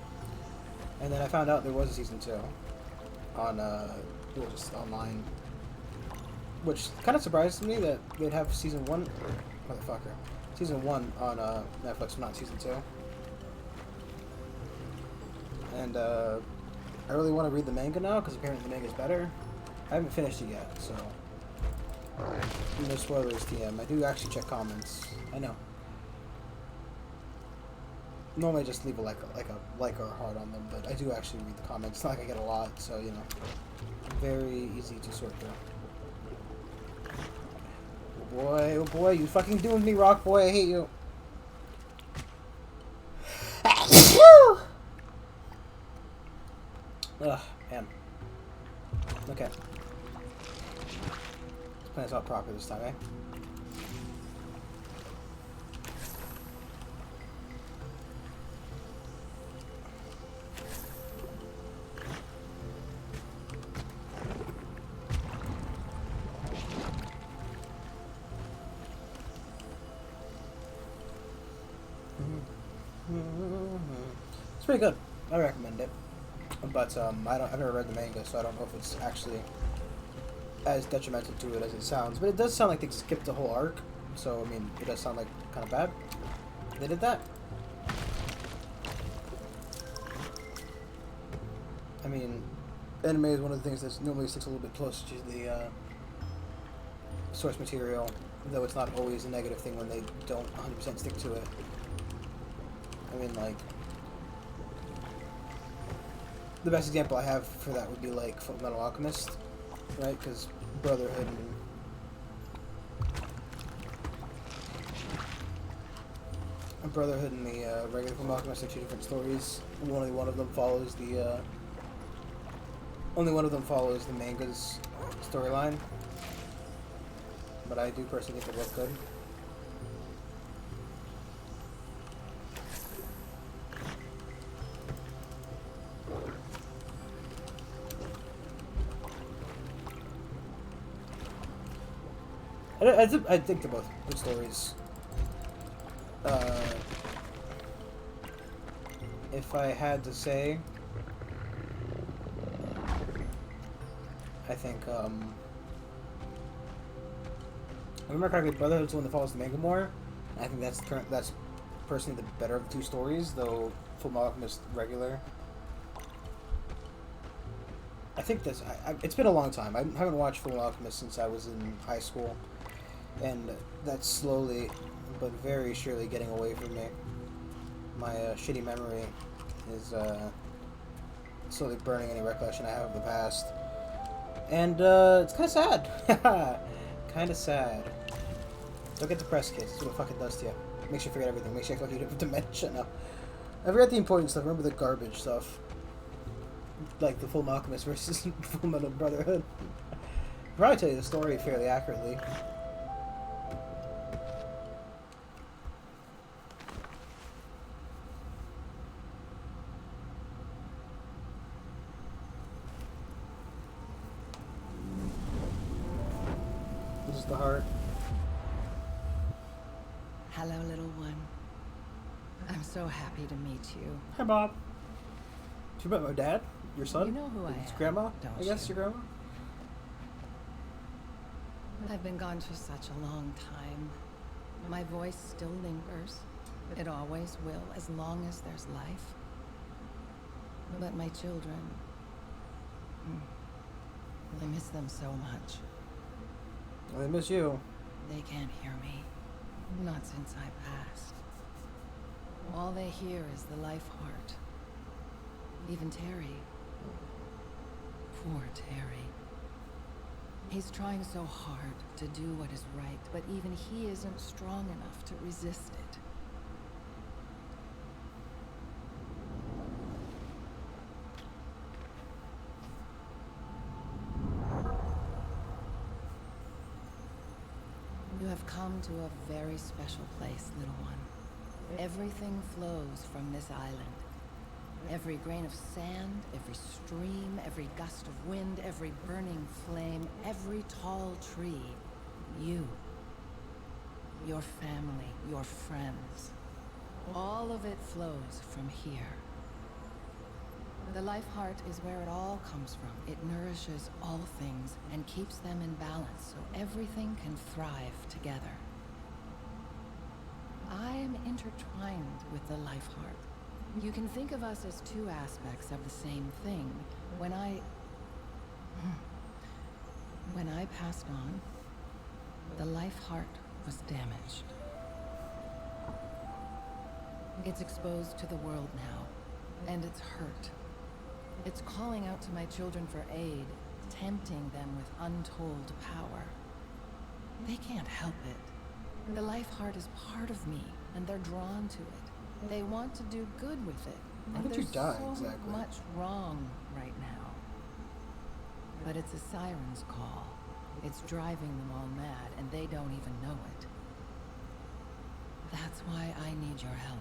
And then I found out there was a season 2 on just online, which kind of surprised me that they'd have season 1, season 1 on Netflix, not season 2. And I really want to read the manga now because apparently the manga is better. I haven't finished it yet, so. No spoilers, TM. I do actually check comments. I know. Normally I just leave a like or a heart on them, but I do actually read the comments. It's not like I get a lot, so you know. Very easy to sort through. Oh boy, you fucking doomed me, Rock Boy. I hate you. Ugh, man. Okay. Plan this out proper this time, eh? It's pretty good. I recommend it. But I've never read the manga, so I don't know if it's actually as detrimental to it as it sounds. But it does sound like they skipped the whole arc, so I mean, it does sound like kind of bad. They did that. I mean, anime is one of the things that normally sticks a little bit closer to source material, though it's not always a negative thing when they don't 100% stick to it. I mean, like, the best example I have for that would be, like, Fullmetal Alchemist, right? Because Brotherhood and the regular Fullmetal Alchemist are two different stories. Only one of them follows the manga's storyline. But I do personally think they look good. I think they're both good stories. If I had to say, I think, if I remember correctly, Brotherhood's the one that follows the manga more. I think that's personally the better of the two stories, though Fullmetal Alchemist regular. I think this. It's been a long time. I haven't watched Fullmetal Alchemist since I was in high school, and that's slowly, but very surely, getting away from me. My shitty memory is slowly burning any recollection I have of the past, and it's kind of sad. Kind of sad. Don't get depressed, kids. That's what it fucking does to you. Makes you forget everything. Makes you act like you have dementia now. I forgot the important stuff. Remember the garbage stuff. Like the Full Alchemist versus Full Metal Brotherhood. I'll probably tell you the story fairly accurately. This is the heart. Hello, little one. I'm so happy to meet you. Hi, Bob. You met my dad? Your son? You know who I His am, grandma? don't I guess you? your grandma? I've been gone for such a long time. My voice still lingers. It always will, as long as there's life. But my children... I miss them so much. Well, they miss you. They can't hear me. Not since I passed. All they hear is the life heart. Even Terry. Poor Terry. He's trying so hard to do what is right, but even he isn't strong enough to resist it. You have come to a very special place, little one. Everything flows from this island. Every grain of sand, every stream, every gust of wind, every burning flame, every tall tree. You. Your family, your friends. All of it flows from here. The life heart is where it all comes from. It nourishes all things and keeps them in balance so everything can thrive together. I am intertwined with the life heart. You can think of us as two aspects of the same thing. When I passed on, the life heart was damaged. It's exposed to the world now, and it's hurt. It's calling out to my children for aid, tempting them with untold power. They can't help it. The life heart is part of me, and they're drawn to it. They want to do good with it. How And did you there's die, so exactly? much wrong right now. But it's a siren's call. It's driving them all mad, and they don't even know it. That's why I need your help.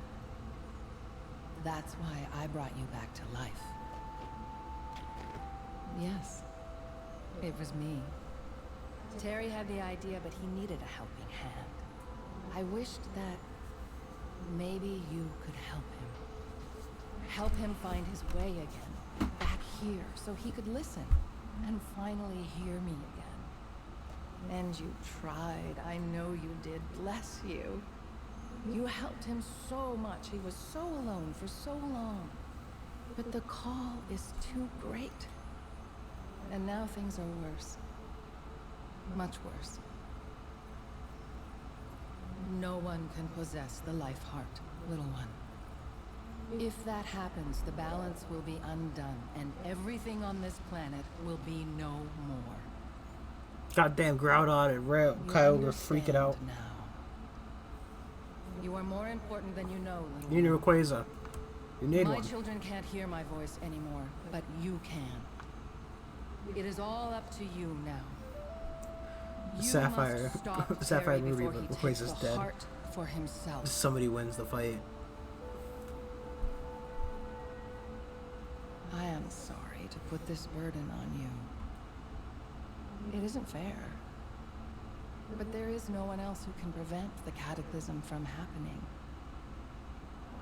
That's why I brought you back to life. Yes, it was me. Terry had the idea, but he needed a helping hand. I wished that maybe you could help him. Help him find his way again, back here, so he could listen and finally hear me again. And you tried, I know you did, bless you. You helped him so much, he was so alone for so long. But the call is too great. And now things are worse. Much worse. No one can possess the life heart, little one. If that happens, the balance will be undone, and everything on this planet will be no more. Goddamn Groudon and Kyogre freaking out. Now. You are more important than you know, little You need a one. Rayquaza. You need My one. children can't hear my voice anymore, but you can. It is all up to you now. You Sapphire. must stop Sapphire Terry Ruby before he Rayquaza's takes the dead. heart for himself. Somebody wins the fight. I am sorry to put this burden on you. It isn't fair. But there is no one else who can prevent the cataclysm from happening.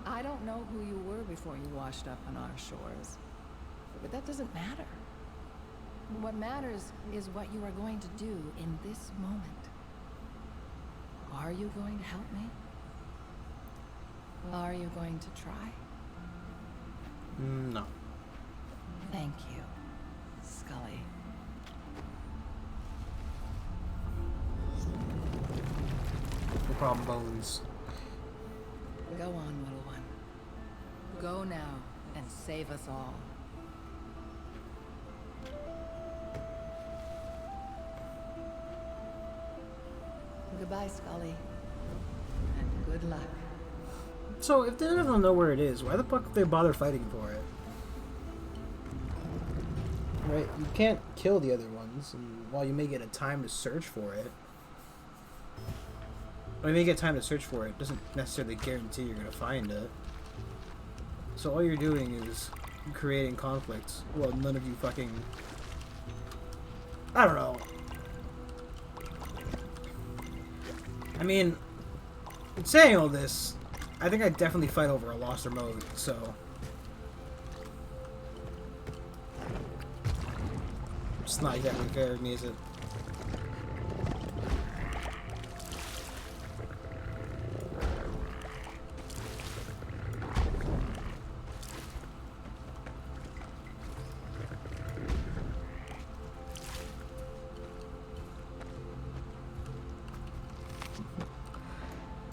I don't know who you were before you washed up on our shores. But that doesn't matter. What matters is what you are going to do in this moment. Are you going to help me? Are you going to try? No. Thank you, Skully. No problem, Bones. Go on, little one. Go now and save us all. Goodbye, Skully. And good luck. So, if they don't know where it is, why the fuck would they bother fighting for it? Right? You can't kill the other ones, and while you may get a time to search for it, well, you may get time to search for it, doesn't necessarily guarantee you're gonna find it. So all you're doing is creating conflicts. Well, none of you fucking... I don't know. I mean, in saying all this, I think I'd definitely fight over a lost remote, so... It's not exactly fair to me, is it?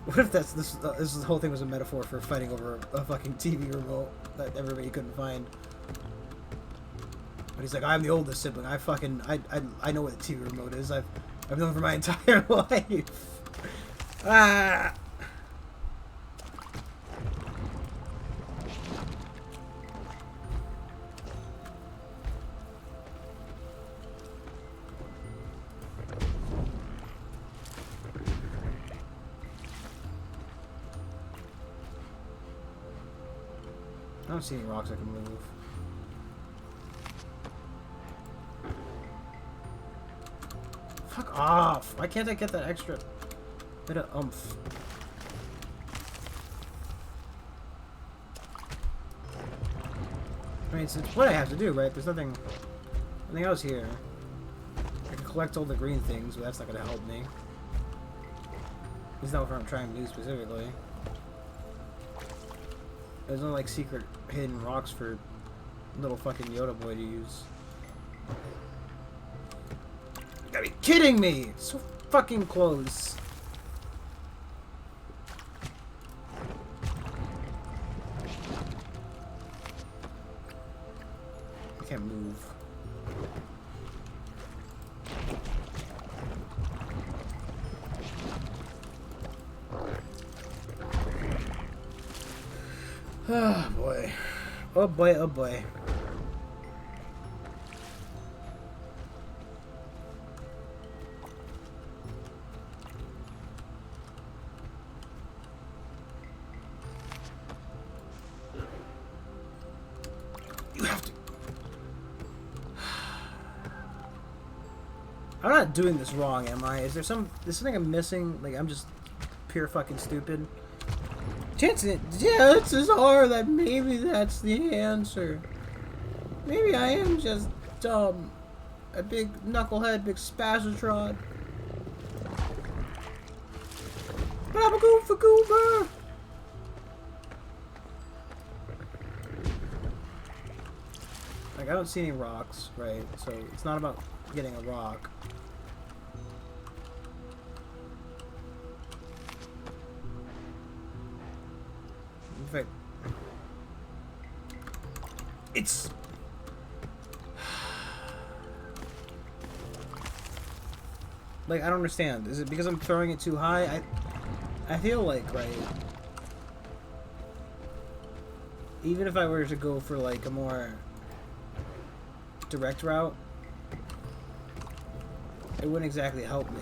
What if this whole thing was a metaphor for fighting over a fucking TV remote that everybody couldn't find? But he's like, I'm the oldest sibling. I know what the TV remote is. I've known for my entire life. Ah. I don't see any rocks I can move. Fuck off! Why can't I get that extra bit of oomph? I mean, it's what I have to do, right? There's nothing else here. I can collect all the green things, but that's not gonna help me. It's not what I'm trying to do specifically. There's no, like, secret hidden rocks for little fucking Yoda boy to use. You gotta be kidding me! It's so fucking close. I can't move. Oh boy. Oh boy, oh boy. You have to. I'm not doing this wrong, am I? Is there something I'm missing? Like, I'm just pure fucking stupid? Chances are that maybe that's the answer. Maybe I am just dumb. A big knucklehead, big spazatron. But I'm a goober. Like, I don't see any rocks, right? So it's not about getting a rock. In fact, it's... Like, I don't understand. Is it because I'm throwing it too high? I feel like, right, even if I were to go for, like, a more direct route, it wouldn't exactly help me.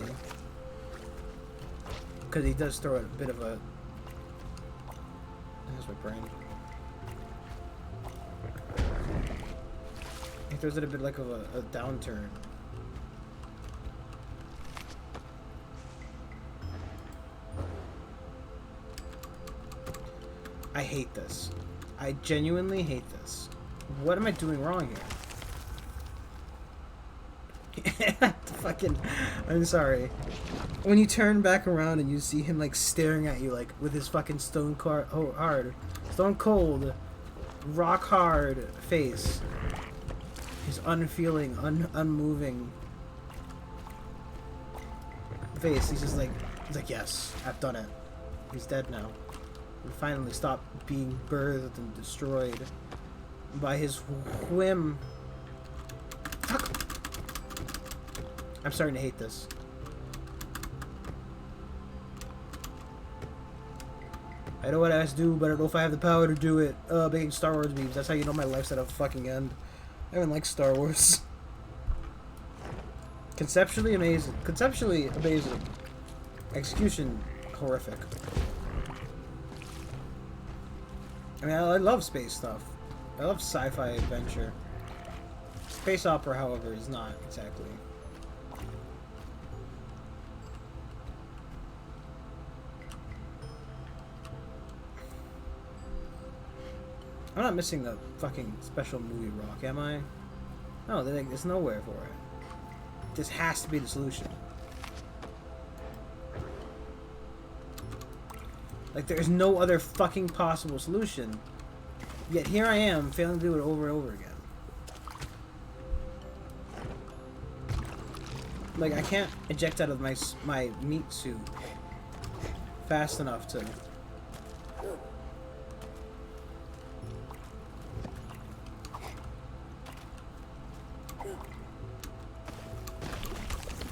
Because he does throw a bit of a... That's my brain. He throws it a bit like of a downturn. I hate this. I genuinely hate this. What am I doing wrong here? Fucking... I'm sorry. When you turn back around and you see him, like, staring at you, like, with his fucking stone cold, rock hard face. His unfeeling, unmoving face. He's just like, yes, I've done it. He's dead now. We finally stopped being birthed and destroyed by his whim. Fuck. I'm starting to hate this. I know what I have to do, but I don't know if I have the power to do it. Making Star Wars memes. That's how you know my life's at a fucking end. I haven't liked Star Wars. Conceptually amazing. Conceptually amazing. Execution horrific. I mean, I love space stuff. I love sci-fi adventure. Space opera, however, is not exactly. I'm not missing the fucking special movie rock, am I? No, there's nowhere for it. This has to be the solution. Like, there's no other fucking possible solution. Yet here I am, failing to do it over and over again. Like, I can't eject out of my meat suit fast enough to...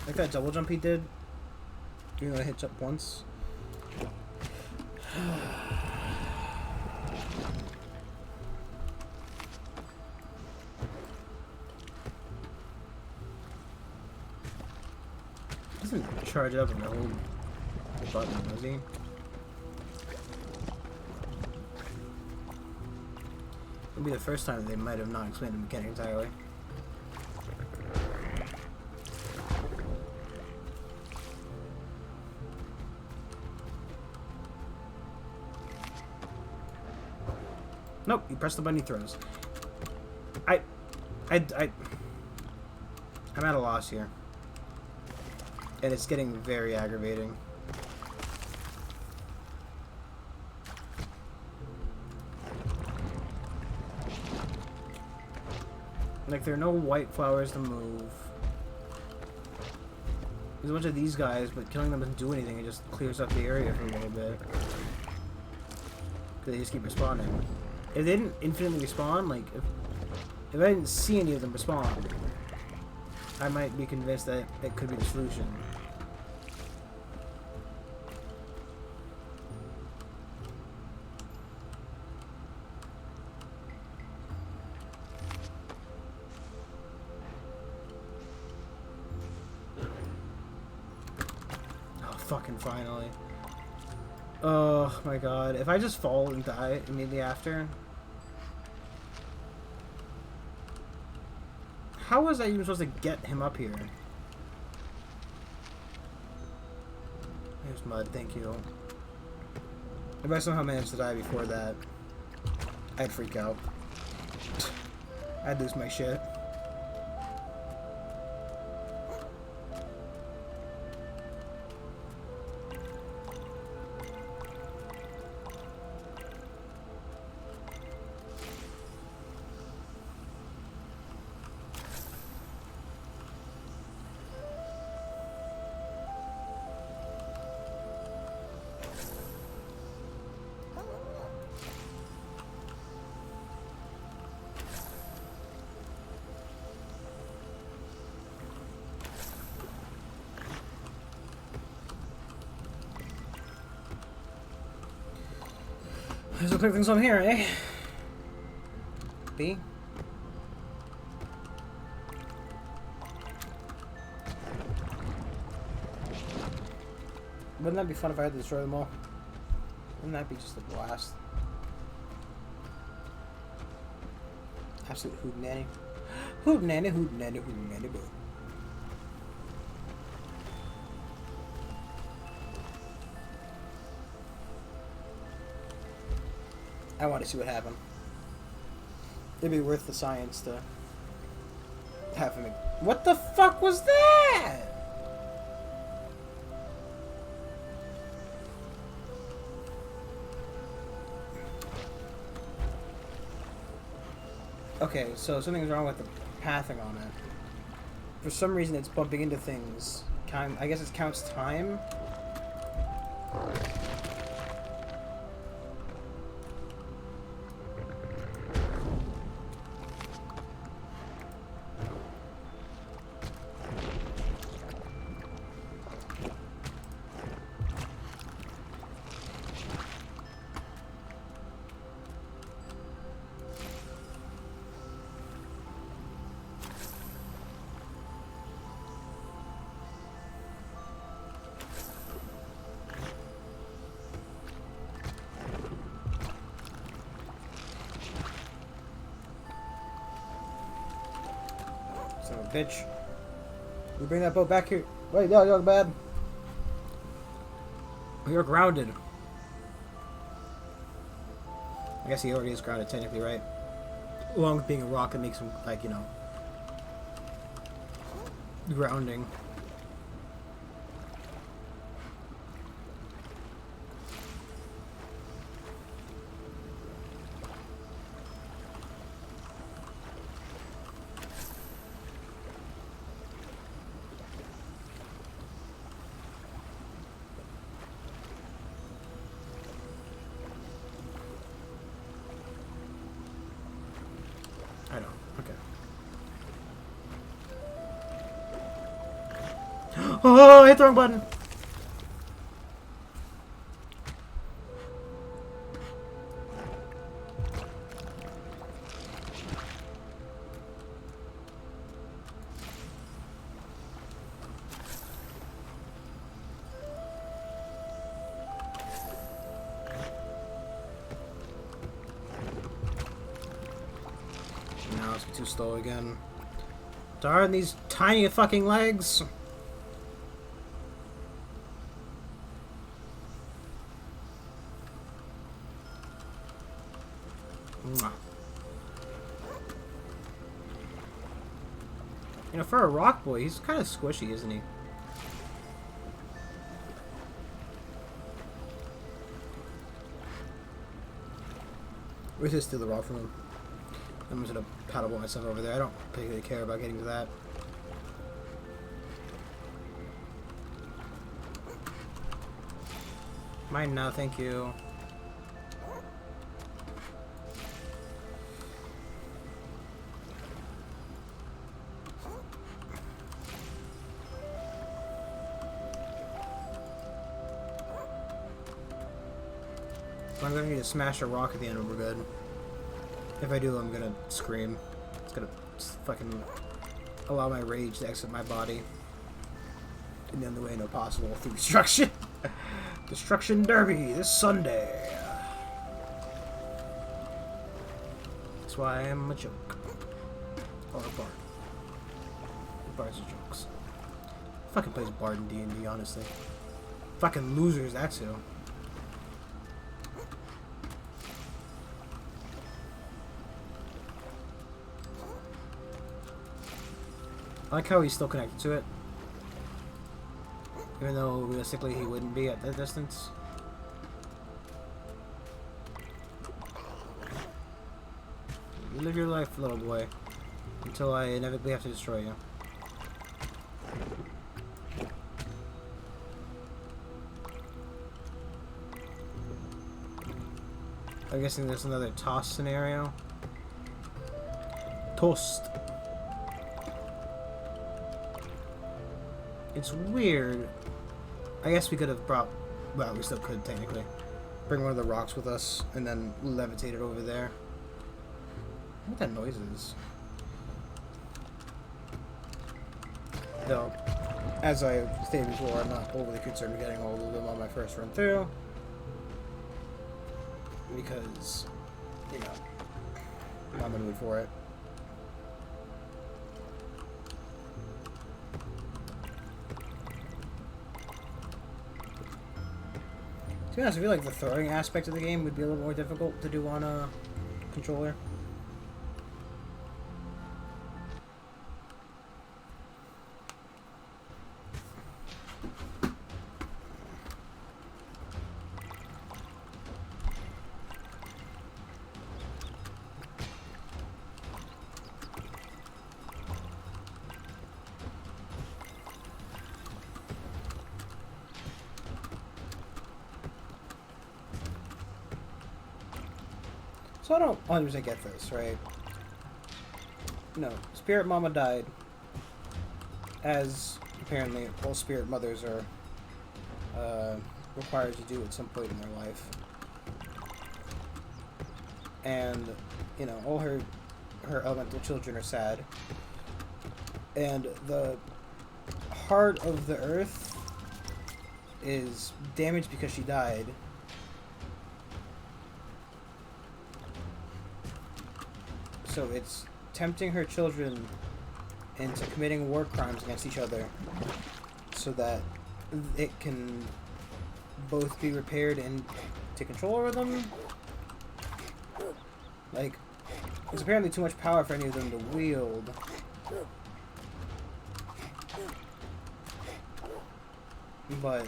Like that double jump he did. Even though I hit jump once. Doesn't charge it up and hold the button, does he? It'll be the first time they might have not explained the mechanic entirely. Nope, you press the button, he throws. I'm at a loss here. And it's getting very aggravating. Like, there are no white flowers to move. There's a bunch of these guys, but killing them doesn't do anything. It just clears up the area for a little bit. Because they just keep respawning. If they didn't infinitely respawn, like, if I didn't see any of them respawn, I might be convinced that it could be the solution. Oh, fucking finally. Oh my god. If I just fall and die immediately after... How was I even supposed to get him up here? There's mud, thank you. If I somehow managed to die before that, I'd freak out. I'd lose my shit. So quick things over here, eh? B. Wouldn't that be fun if I had to destroy them all? Wouldn't that be just a blast? Absolute hootenanny. Hootenanny, hootenanny, hootenanny, boo. I want to see what happened. It'd be worth the science to have him. What the fuck was that? Okay, so something's wrong with the pathing on it. For some reason, it's bumping into things. I guess it counts time. Son of a bitch. We bring that boat back here. Wait, no, you're bad. You're grounded. I guess he already is grounded, technically, right? Along with being a rock, it makes him, like, you know, grounding. I know. Okay. Oh, I hit the wrong button. Now it's too slow again. Darn these tiny fucking legs! Mwah. You know, for a rock boy, he's kind of squishy, isn't he? Or is this still the rock from him? I'm just gonna paddleboat myself over there. I don't particularly care about getting to that. Mine now, thank you. I'm gonna need to smash a rock at the end and we're good. If I do, I'm gonna scream. It's gonna fucking allow my rage to exit my body in the only way no possible through destruction. Destruction Derby this Sunday. That's why I am a joke. Or a bard. Bards are jokes. Fucking plays bard in D&D, honestly. Fucking losers, that's who. I like how he's still connected to it. Even though realistically he wouldn't be at that distance. You live your life, little boy. Until I inevitably have to destroy you. I'm guessing there's another toss scenario. Toast. It's weird. I guess we could have brought... Well, we still could, technically. bring one of the rocks with us and then levitate it over there. What that noise is. Though, as I stated before, I'm not overly concerned with getting all of them on my first run through. Because, you know, I'm in the mood for it. To be honest, I feel like the throwing aspect of the game would be a little more difficult to do on a controller. So I don't 100% get this, right? No, Spirit Mama died, as apparently all Spirit Mothers are required to do at some point in their life. And, you know, all her elemental children are sad. And the heart of the earth is damaged because she died. So it's tempting her children into committing war crimes against each other so that it can both be repaired and take control over them. Like, there's apparently too much power for any of them to wield. But...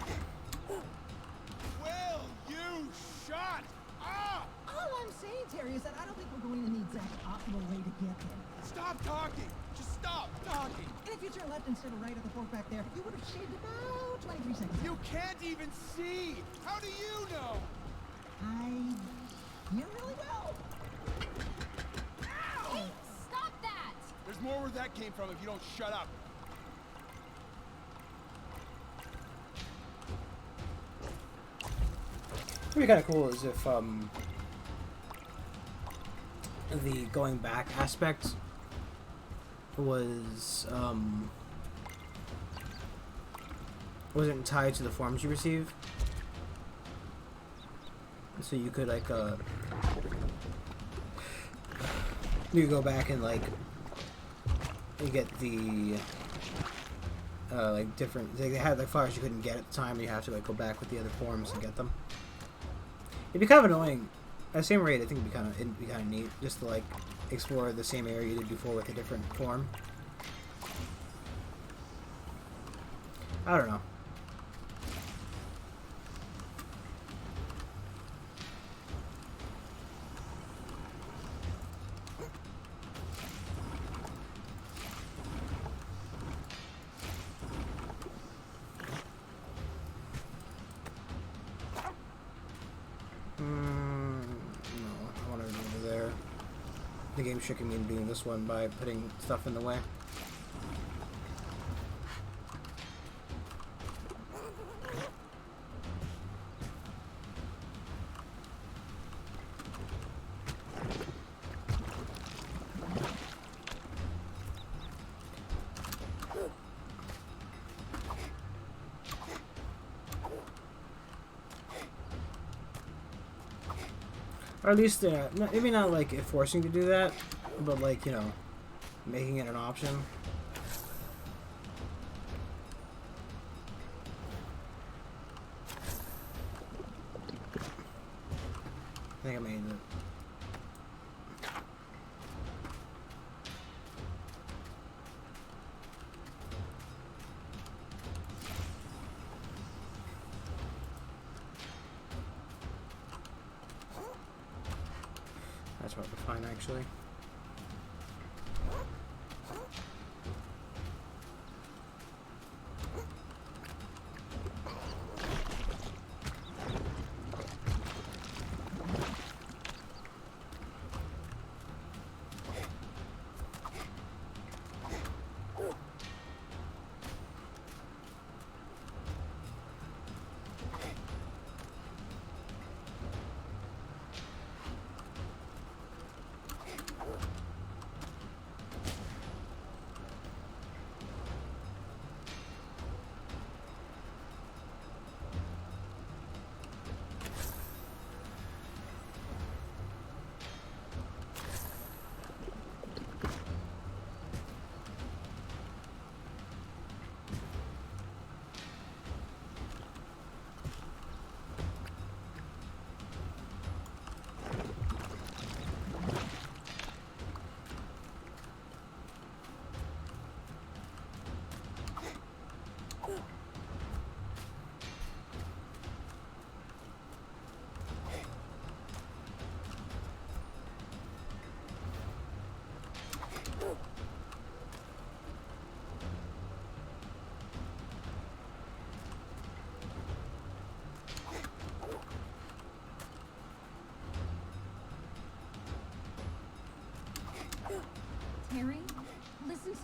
Well, you shot up! All I'm saying, Terry, is that I don't think we're going in the exact optimal way to get there. Stop talking! Just stop talking! And if you turn left instead of right at the fork back there, you would have shaved about 23 seconds. You can't even see! How do you know? I hear really well. Ow! Hey, stop that! There's more where that came from if you don't shut up. What would be kind of cool is if the going back aspect was wasn't tied to the forms you receive, so you could like you could go back and like you get the like different, they had like flowers you couldn't get at the time, and you have to like go back with the other forms and get them. It'd be kind of annoying. At the same rate, I think it'd be kind of neat just to like explore the same area you did before with a different form. I don't know. The game's tricking me into doing this one by putting stuff in the way. Or at least, maybe not like forcing you to do that, but like, you know, making it an option. I think I made it. That's what we're fine, actually.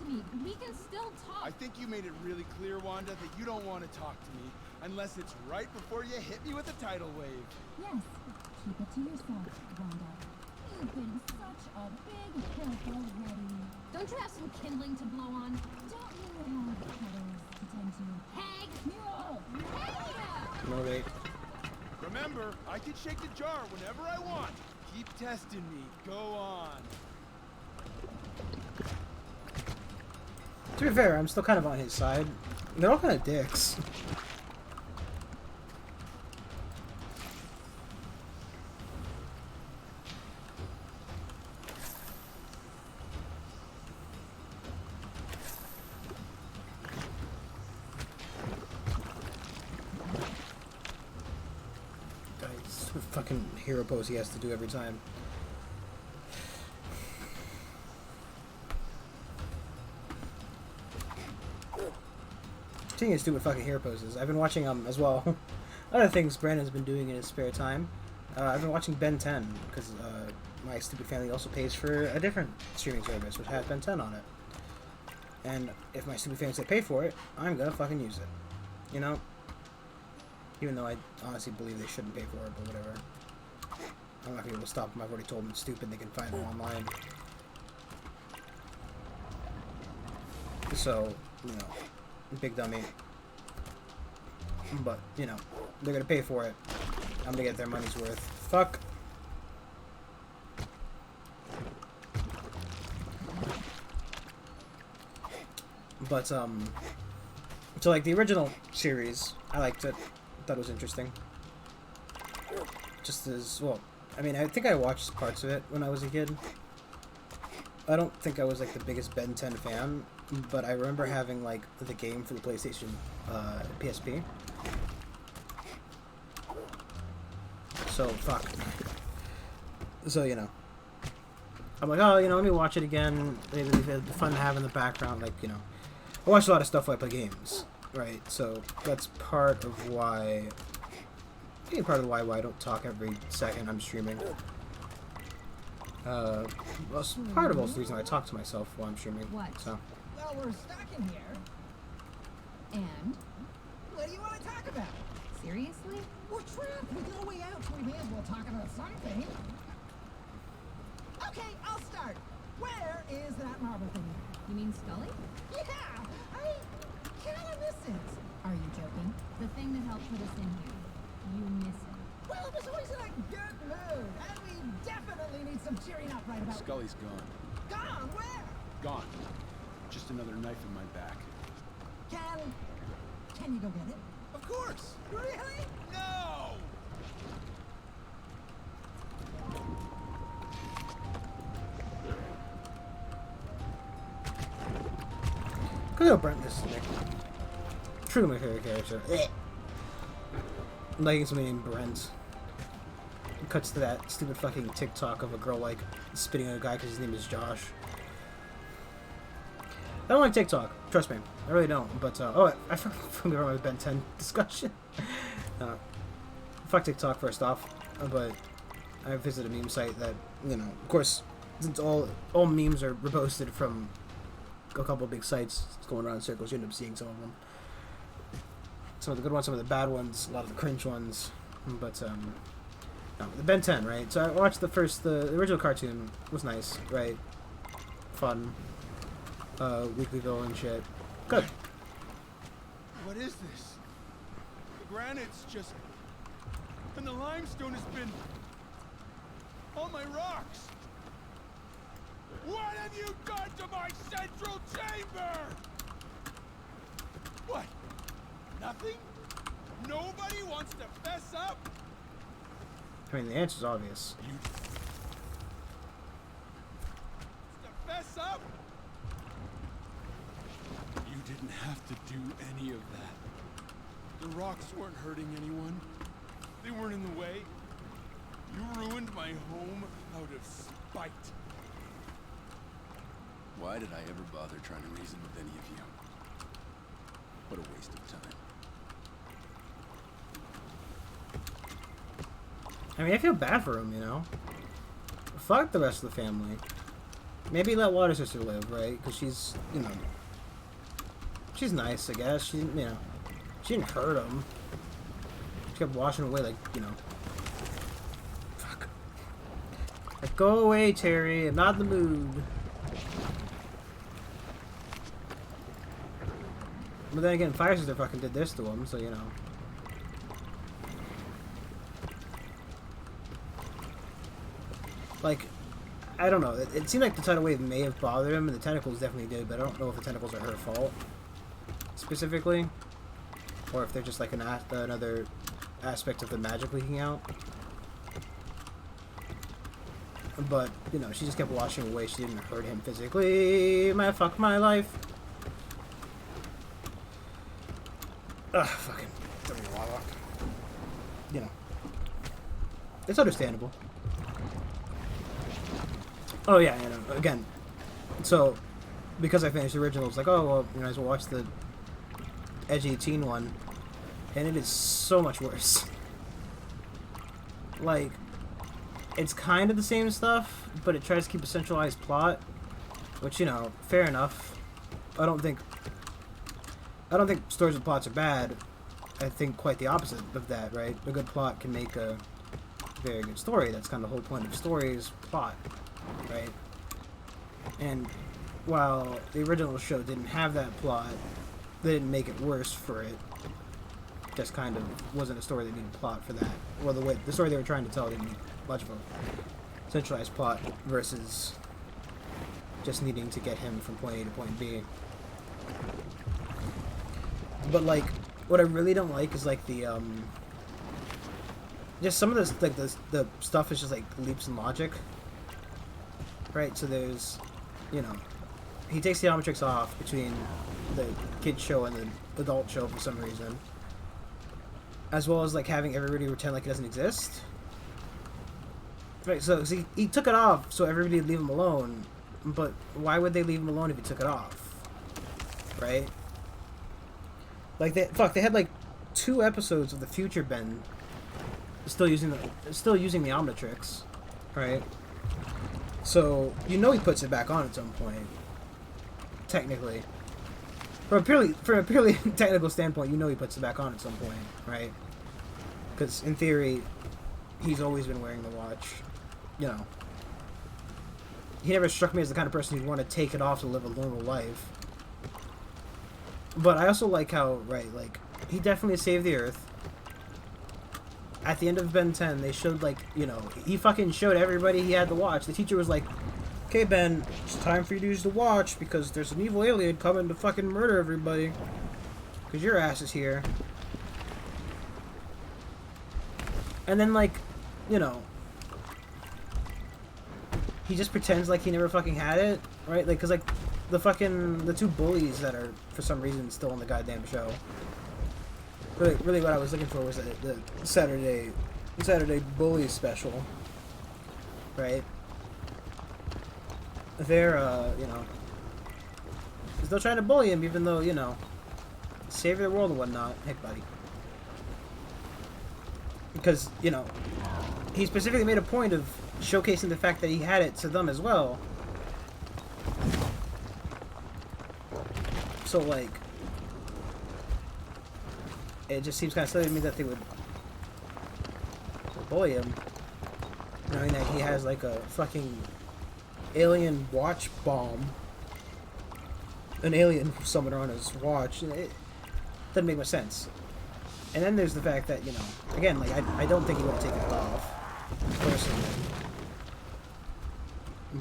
to me. We can still talk. I think you made it really clear, Wanda, that you don't want to talk to me unless it's right before you hit me with a tidal wave. Yes, keep it to yourself, Wanda. You've been such a big help already. Don't you have some kindling to blow on? Don't you have cuddles to tend to? Hag mule! Hey! No, wait. Remember, I can shake the jar whenever I want. Keep testing me. Go on. To be fair, I'm still kind of on his side. They're all kind of dicks. Fucking hero pose he has to do every time. Speaking of stupid fucking hero poses, I've been watching as well. Other things Brandon's been doing in his spare time. I've been watching Ben 10 because my stupid family also pays for a different streaming service which has Ben 10 on it. And if my stupid family said pay for it, I'm gonna fucking use it. You know? Even though I honestly believe they shouldn't pay for it, but whatever. I'm not gonna be able to stop them. I've already told them it's stupid. They can find it online. So, you know, big dummy. But, you know, they're gonna pay for it. I'm gonna get their money's worth. Fuck. But, so like the original series, I liked it. Thought it was interesting. Just as well. I mean, I think I watched parts of it when I was a kid. I don't think I was like the biggest Ben 10 fan, but I remember having like the game for the PlayStation PSP. So fuck. So you know, I'm like, oh, you know, let me watch it again. It'd be fun to have in the background. Like, you know, I watch a lot of stuff while I play games. Right, so that's part of why. I think part of why I don't talk every second I'm streaming. Well, it's part of also the reason I talk to myself while I'm streaming. What? So. Well, we're stuck in here. And? What do you want to talk about? Seriously? We're trapped with no way out, so we may as well talk about something. Okay, I'll start. Where is that marble thing? You mean Skully? Yeah, I kind of miss it. Are you joking? The thing that helped put us in here. You miss it. Well, it was always in a good mood, and we definitely need some cheering up right about. Scully's gone. Gone? Where? Gone. Just another knife in my back. Can you go get it? Of course! Really? No! Good old Brent, this is Nick. Truly my favorite character. I'm liking somebody named Brent. It cuts to that stupid fucking TikTok of a girl like spitting at a guy because his name is Josh. I don't like TikTok. Trust me, I really don't. But oh, I forgot my Ben 10 discussion. Fuck TikTok first off, but I visited a meme site that, you know, of course, since all memes are reposted from a couple of big sites going around in circles, you end up seeing some of them. Some of the good ones, some of the bad ones, a lot of the cringe ones. But no, the Ben 10, right? So I watched the original cartoon was nice, right? Fun. Weekly villain shit. Good. What is this? The granite's just... And the limestone has been... on my rocks! What have you done to my central chamber? What? Nothing? Nobody wants to fess up? I mean, the answer's obvious. You... to fess up? You didn't have to do any of that. The rocks weren't hurting anyone. They weren't in the way. You ruined my home out of spite. Why did I ever bother trying to reason with any of you? What a waste of time. I mean, I feel bad for him, you know? Fuck the rest of the family. Maybe let Water Sister live, right? Because she's, you know, she's nice, I guess. She didn't, you know, she didn't hurt him. She kept washing away, like, you know. Fuck. Like, go away, Terry. I'm not in the mood. But then again, Fire Sister fucking did this to him, so, you know. Like, I don't know. It seemed like the tidal wave may have bothered him, and the tentacles definitely did, but I don't know if the tentacles are her fault, specifically. Or if they're just like another aspect of the magic leaking out. But, you know, she just kept washing away. She didn't hurt him physically. Fuck my life. Ugh, fucking lava. You know. It's understandable. Oh yeah, you know, again. So, because I finished the original, it's like, oh, well, you know, I watch the edgy teen one. And it is so much worse. Like, it's kind of the same stuff, but it tries to keep a centralized plot. Which, you know, fair enough. I don't think stories with plots are bad. I think quite the opposite of that, right? A good plot can make a very good story. That's kind of the whole point of stories, plot, right? And while the original show didn't have that plot, they didn't make it worse for it. Just kind of wasn't a story that needed plot for that. Well, the story they were trying to tell didn't need much of a centralized plot versus just needing to get him from point A to point B. But, like, what I really don't like is, like, the, just some of this, like, the stuff is just, like, leaps in logic. Right, so there's, you know, he takes the Omnitrix off between the kid show and the adult show for some reason. As well as, like, having everybody pretend like it doesn't exist. Right, so he took it off so everybody would leave him alone. But why would they leave him alone if he took it off? Right? Like, they had, like, 2 episodes of the future Ben still using the Omnitrix. Right? So, you know he puts it back on at some point. Technically. From a purely technical standpoint, you know he puts it back on at some point, right? Because, in theory, he's always been wearing the watch. You know. He never struck me as the kind of person who'd want to take it off to live a normal life. But I also like how, right, like, he definitely saved the Earth. At the end of Ben 10, they showed, like, you know, he fucking showed everybody he had the watch. The teacher was like, okay, Ben, it's time for you to use the watch because there's an evil alien coming to fucking murder everybody. Because your ass is here. And then, like, you know, he just pretends like he never fucking had it, right? Like, because, like, the 2 bullies that are, for some reason, still on the goddamn show. Really what I was looking for was the Saturday bully special, right? They're, you know, still trying to bully him, even though, you know, save the world and whatnot. Heck, buddy. Because, you know, he specifically made a point of showcasing the fact that he had it to them as well. So, like, it just seems kind of silly to me that they would bully him, knowing that he has, like, a fucking alien watch bomb. An alien summoner on his watch. It doesn't make much sense. And then there's the fact that, you know, again, like, I don't think he would have taken it off, personally.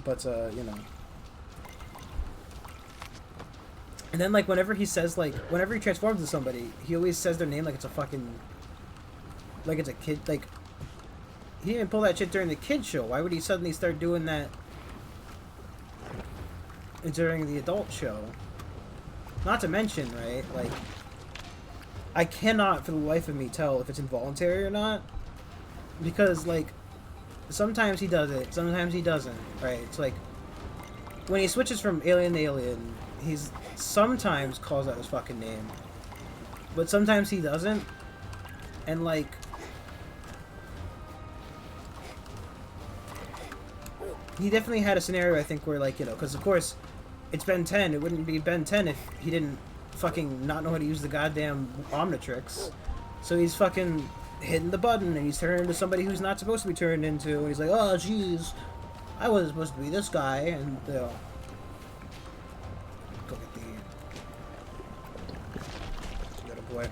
But, you know. And then, like, whenever he says, like, whenever he transforms into somebody, he always says their name like it's a fucking, like it's a kid, like, he didn't even pull that shit during the kid show. Why would he suddenly start doing that during the adult show? Not to mention, right, like, I cannot for the life of me tell if it's involuntary or not. Because, like, sometimes he does it, sometimes he doesn't, right? It's like, when he switches from alien to alien, he's sometimes calls out his fucking name. But sometimes he doesn't. And, like, he definitely had a scenario, I think, where, like, you know, because of course it's Ben 10. It wouldn't be Ben 10 if he didn't fucking not know how to use the goddamn Omnitrix. So he's fucking hitting the button and he's turning into somebody who's not supposed to be turned into, and he's like, oh jeez, I wasn't supposed to be this guy, and you know, go get the little boy.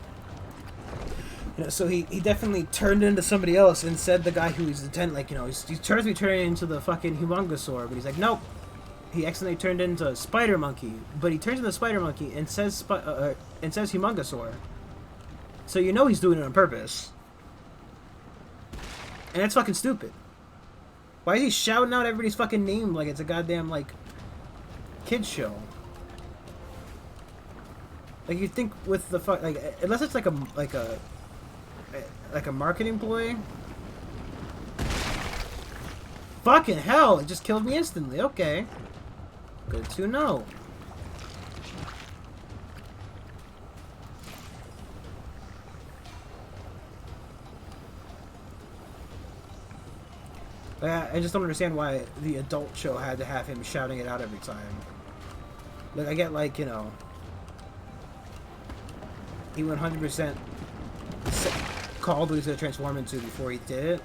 You know, so he definitely turned into somebody else and said the guy who he's intent, like, you know, he turns to be turning into the fucking Humongosaur, but he's like, nope. He accidentally turned into Spider Monkey, but he turns into Spider Monkey and says Humongosaur. So you know he's doing it on purpose. And that's fucking stupid. Why is he shouting out everybody's fucking name like it's a goddamn, like, kids show? Like, you'd think with the fuck, like, unless it's like a marketing ploy. Fucking hell, it just killed me instantly. Okay. Good to know. I just don't understand why the adult show had to have him shouting it out every time. Like, I get, like, you know, he 100% called what he was going to transform into before he did it.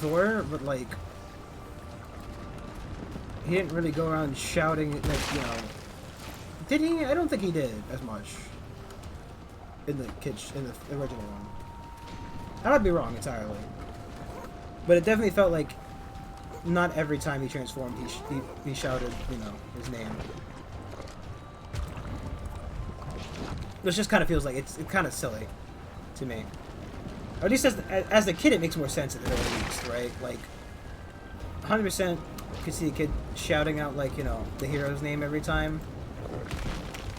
But, like, he didn't really go around shouting, like, you know... Did he? I don't think he did as much in the original one. I might be wrong entirely. But it definitely felt like not every time he transformed, he shouted, you know, his name. Which just kind of feels like it's kind of silly to me. Or at least as a kid, it makes more sense at the very least, right? Like, 100% you could see a kid shouting out, like, you know, the hero's name every time.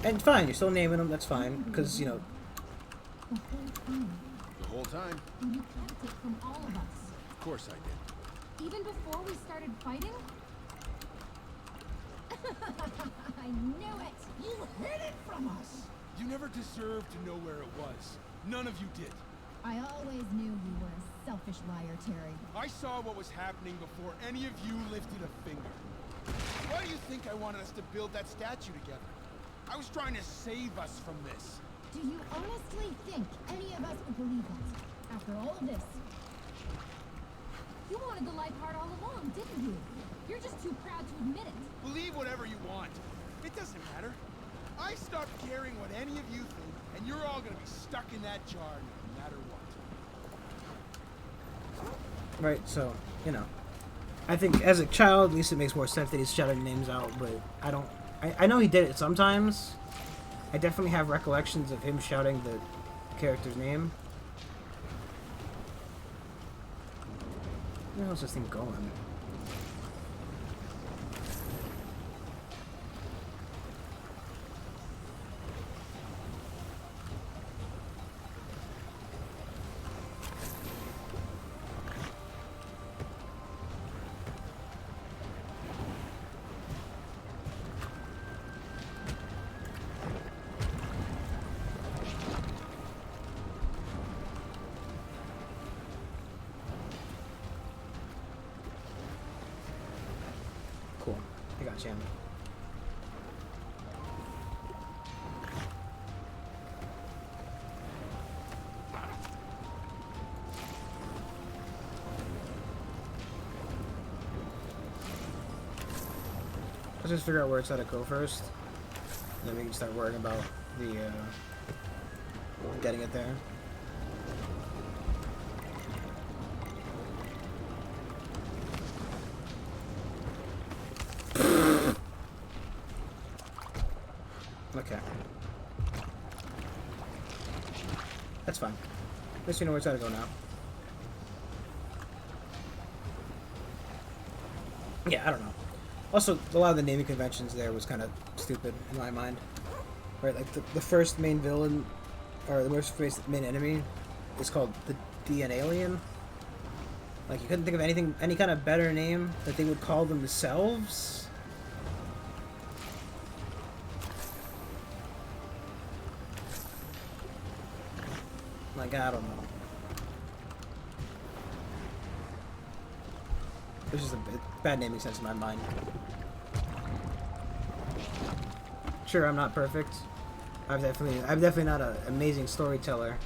And fine, you're still naming him, that's fine. Because, you know... The whole time. And you kept it from all of us. Of course I did. Even before we started fighting? I knew it! You hid it from us! You never deserved to know where it was. None of you did. I always knew you were a selfish liar, Terry. I saw what was happening before any of you lifted a finger. Why do you think I wanted us to build that statue together? I was trying to save us from this. Do you honestly think any of us would believe that? After all of this? You wanted the light part all along, didn't you? You're just too proud to admit it. Believe whatever you want. It doesn't matter. I stopped caring what any of you think, and you're all gonna be stuck in that jar no matter what. Right, so, you know. I think as a child, at least it makes more sense that he's shouting names out, but I don't... I know he did it sometimes. I definitely have recollections of him shouting the character's name. Where the hell's this thing going? Cool. I got you. Let's just figure out where it's at to go first. And then we can start worrying about the, getting it there. Okay. That's fine. At least you know where it's at to go now. Yeah, I don't know. Also, a lot of the naming conventions there was kind of stupid in my mind. Right, like the first main villain, or the first main enemy, is called the Alien. Like, you couldn't think of anything, any kind of better name that they would call themselves? Like, I don't know. It's just a bad naming sense in my mind. Sure, I'm not perfect. I'm definitely not an amazing storyteller.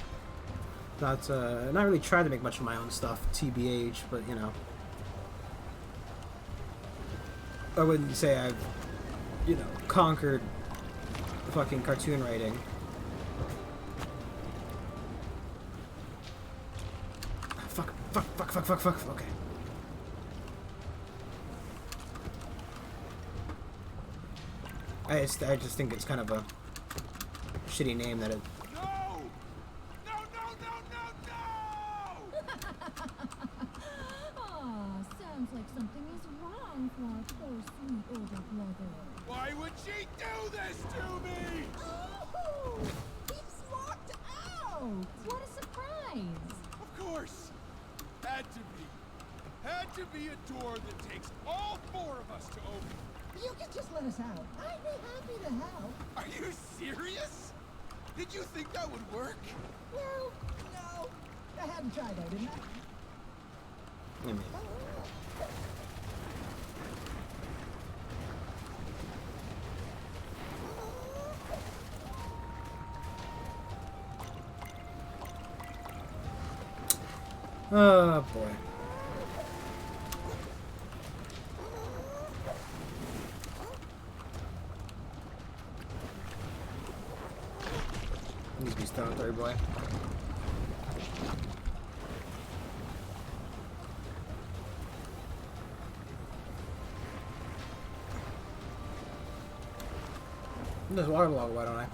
Not really tried to make much of my own stuff, TBH, but you know. I wouldn't say I've, you know, conquered fucking cartoon writing. Fuck. Okay. I just think it's kind of a shitty name that it. No! No! Aw, sounds like something is wrong for our poor sweet older brother. Why would she do this to me? Oh! He's locked out! What a surprise! Of course. Had to be a door that takes all four of us to open. You can just let us out. I'd be happy to help. Are you serious? Did you think that would work? Well, no. I had to try though, didn't I? I mean, oh boy. Needs to be stoned, third boy. There's water log, why don't I?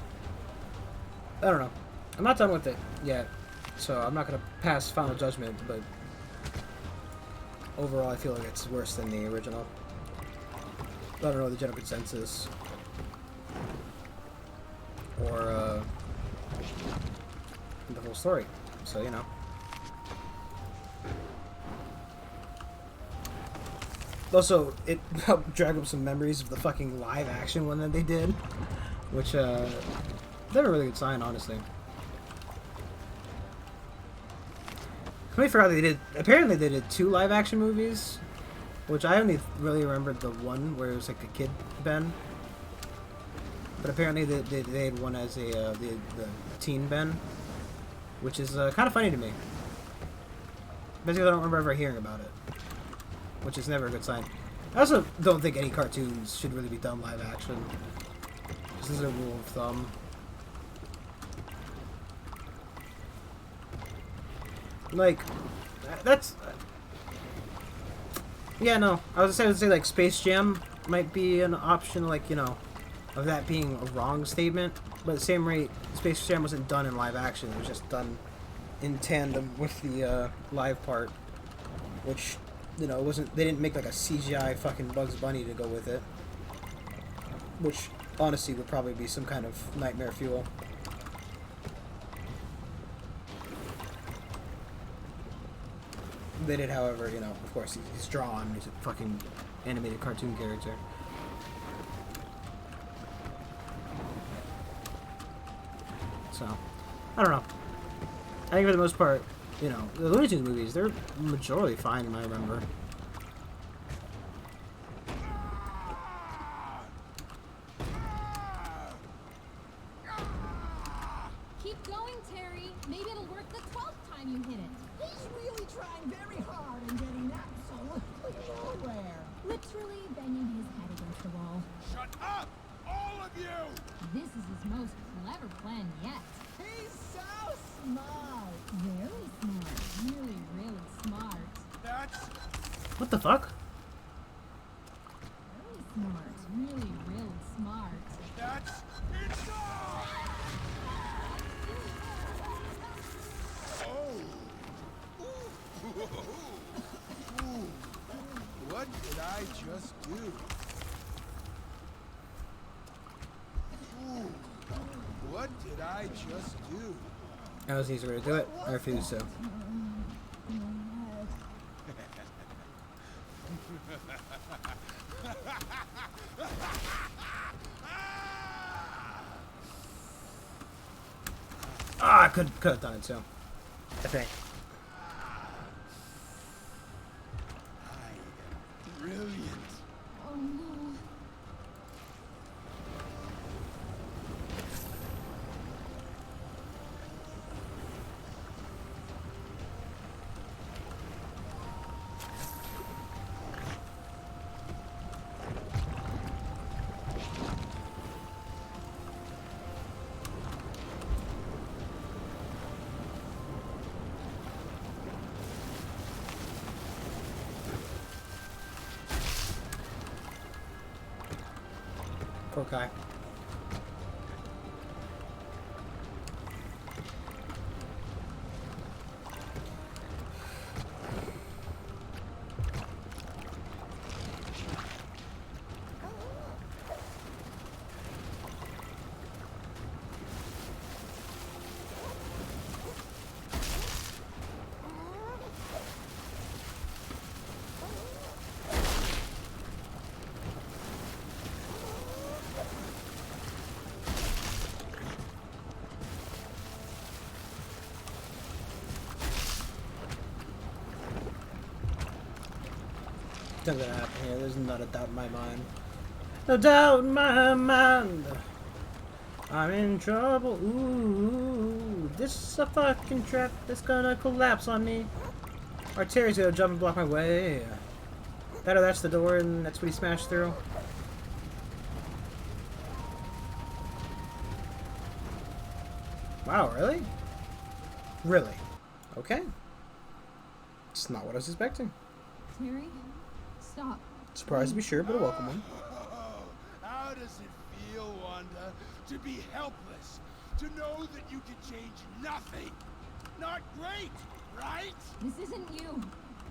I don't know. I'm not done with it yet, so I'm not gonna pass final judgment, but overall I feel like it's worse than the original. I don't know the general consensus. Or, the whole story. So, you know. Also, it helped drag up some memories of the fucking live action one that they did. Which, they're a really good sign, honestly. I forgot they did. Apparently, they did 2 live action movies, which I only really remembered the one where it was like a kid Ben. But apparently, they had one as a the teen Ben, which is kind of funny to me. Basically, I don't remember ever hearing about it, which is never a good sign. I also don't think any cartoons should really be done live action. This is a rule of thumb. Like, that's... yeah, no. I would say, like, Space Jam might be an option, like, you know, of that being a wrong statement. But at the same rate, Space Jam wasn't done in live action. It was just done in tandem with the live part. Which, you know, wasn't... they didn't make, like, a CGI fucking Bugs Bunny to go with it. Which, honestly, would probably be some kind of nightmare fuel. They did, however, you know, of course, he's drawn. He's a fucking animated cartoon character. So, I don't know. I think for the most part, you know, the Looney Tunes movies, they're majorly fine, I remember. Keep going, Terry. Maybe it'll work the 12th time you hit it. He's really trying very hard and getting absolutely nowhere. Literally banging his head against the wall. Shut up! All of you! This is his most clever plan yet. He's so smart. Very smart. Really, really smart. That's... What the fuck? Very smart. Really, really smart. that's... enough! Oh! Ooh. What did I just do? Ooh. What did I just do? That was the easier way to do it. I refuse to. Ah, I could have done it too. I think. Poor guy. It's not gonna happen here. There's not a doubt in my mind. No doubt in my mind. I'm in trouble. Ooh, this is a fucking trap that's gonna collapse on me. Arteria's gonna jump and block my way. Better that's the door and that's what he smashed through. Wow, really? Really? Okay. It's not what I was expecting. Terry, stop. Surprised to be sure, but a welcome one. How does it feel, Wanda, to be helpless? To know that you can change nothing? Not great, right? This isn't you.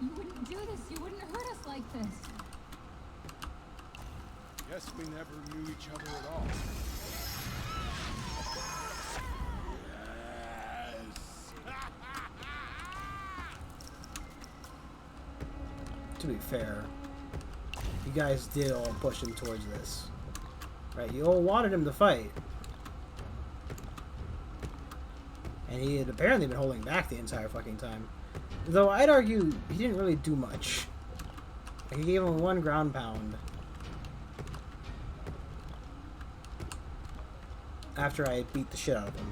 You wouldn't do this. You wouldn't hurt us like this. Guess we never knew each other at all. To be fair, you guys did all push him towards this. Right? You all wanted him to fight. And he had apparently been holding back the entire fucking time. Though I'd argue he didn't really do much. Like, he gave him one ground pound. After I beat the shit out of him.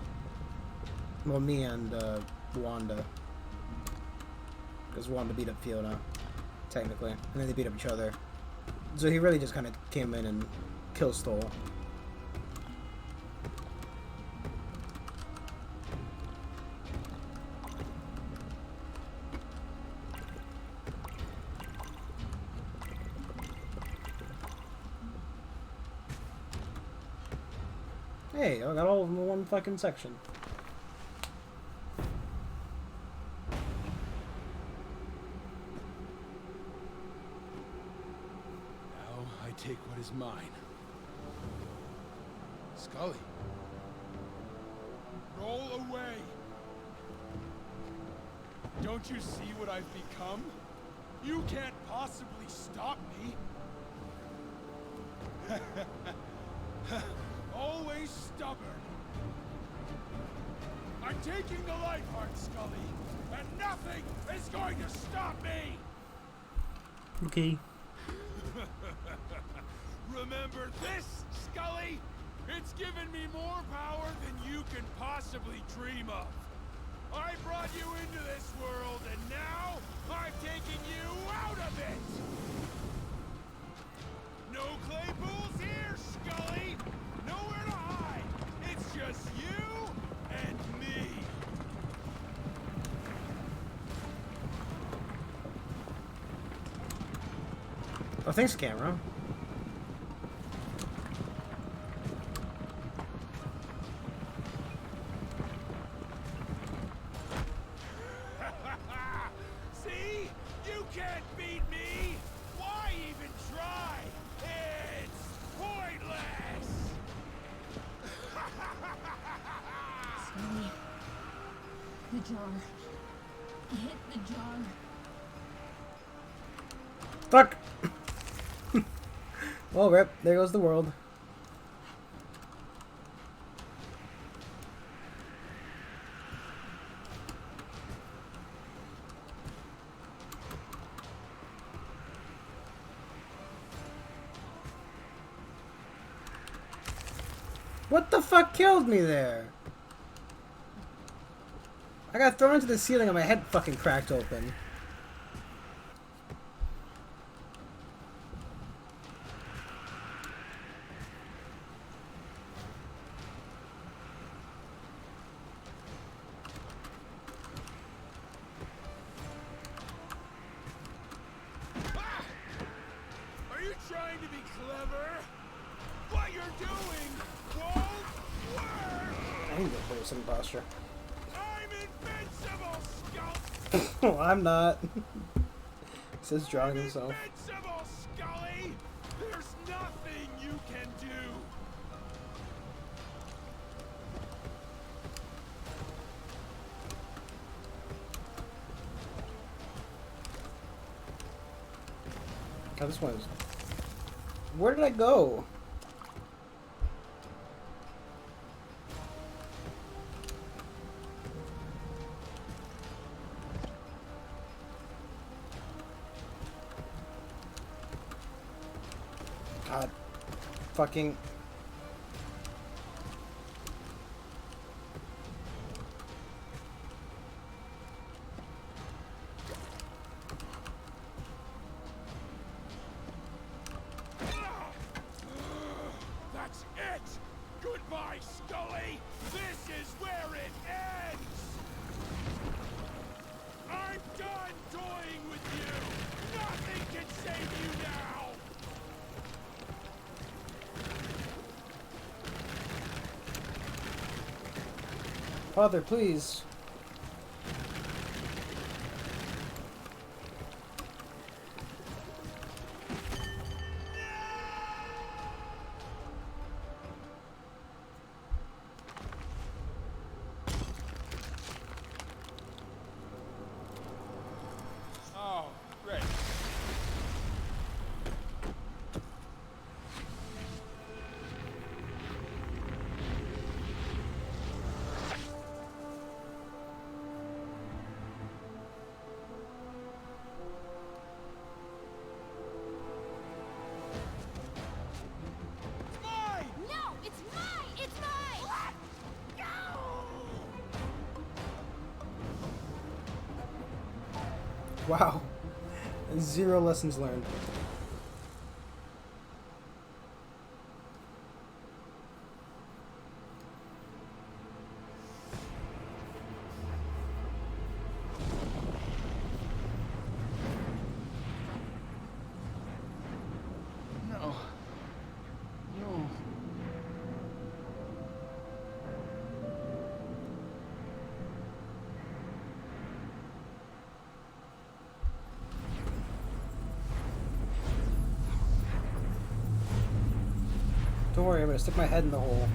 Well, me and Wanda. Because Wanda beat up Fiona, technically. And then they beat up each other. So he really just kind of came in and stole. Hey, I got all of them in one fucking section. Now I take what is mine. Skully. Roll away. Don't you see what I've become? You can't possibly stop me. Always stubborn. I'm taking the life heart, Skully, and nothing is going to stop me. Okay. Remember this, Skully? It's given me more power than you can possibly dream of. I brought you into this world, and now I'm taking you out of it. No Claypools here, Skully. Nowhere to hide. It's just you and me. Oh, thanks, camera. See? You can't beat me. Why even try? It's pointless. Skully. The jar. Hit the jar. Fuck! Well, rip. There goes the world. What the fuck killed me there? I got thrown into the ceiling and my head fucking cracked open. Are you trying to be clever? What you're doing won't work! I need to put a sitting posture. I'm invincible, Skully! Well, I'm not. Says drawing himself. Invincible, Skully! There's nothing you can do! Oh, this one is... Where did I go? God. Fucking... That's it! Goodbye, Skully! This is where it ends! I'm done toying with you! Nothing can save you now! Father, please. Oh, great. It's mine! No, it's mine! It's mine! Wow. 0 lessons learned. No. No. Don't worry, I'm gonna stick my head in the hole.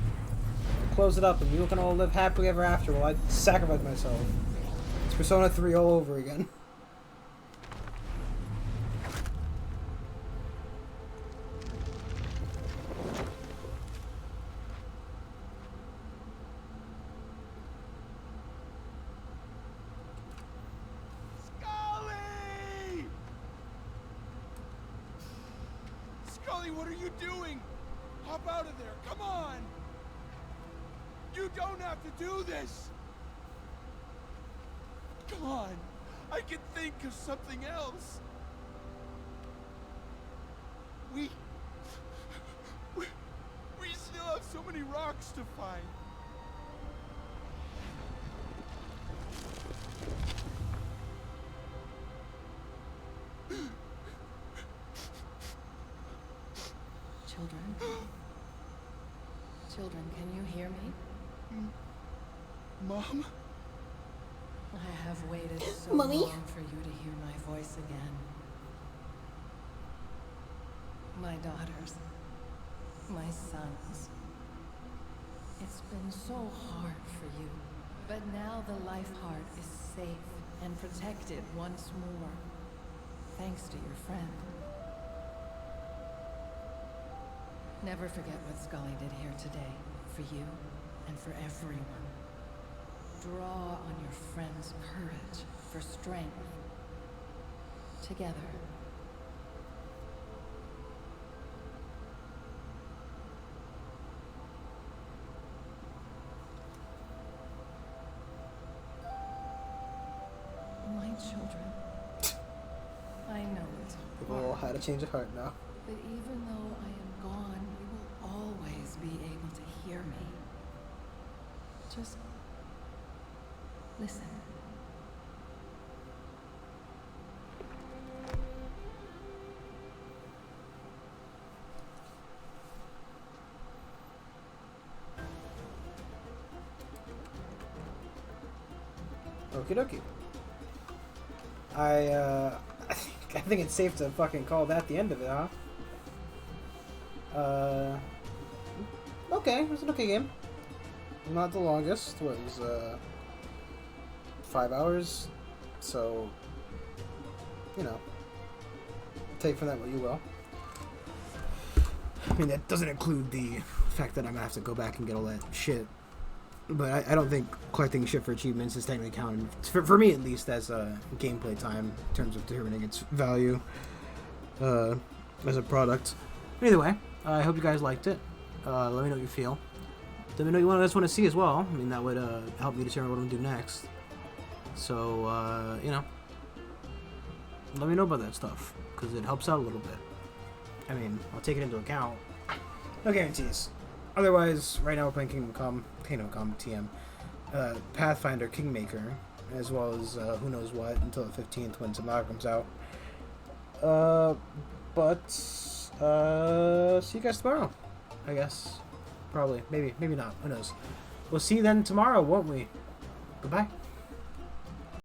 Close it up and you can all live happily ever after while I sacrifice myself. It's Persona 3 all over again. Skully! Skully, what are you doing? Hop out of there, come on! You don't have to do this! Come on, I can think of something else. We still have so many rocks to find. Children? Children, can you hear me? Mom? I have waited so Mommy? long for you to hear my voice again. My daughters. My sons. It's been so hard for you. But now the life heart is safe and protected once more. Thanks to your friend. Never forget what Skully did here today. For you and for everyone. Draw on your friend's courage for strength. Together. My children. I know it's We've all had a change of heart now. but even though I am gone, you will always be able to hear me. Just listen. Okie dokie. I think it's safe to fucking call that the end of it, huh? Okay, it was an okay game. Not the longest. What, it was 5 hours. So, you know, take from that what you will. I mean, that doesn't include the fact that I'm gonna have to go back and get all that shit. But I don't think collecting shit for achievements is technically counted, for me at least, as gameplay time in terms of determining its value as a product. Either way, I hope you guys liked it. Let me know what you feel. Let me know what you guys want to see as well. I mean, that would help me determine what I'm going to do next. So, you know, let me know about that stuff, because it helps out a little bit. I mean, I'll take it into account. No guarantees. Otherwise, right now we're playing Kingdom Come TM, Pathfinder Kingmaker, as well as who knows what until the 15th when Sonata comes out. But see you guys tomorrow, I guess. Probably, maybe not. Who knows? We'll see you then tomorrow, won't we? Goodbye.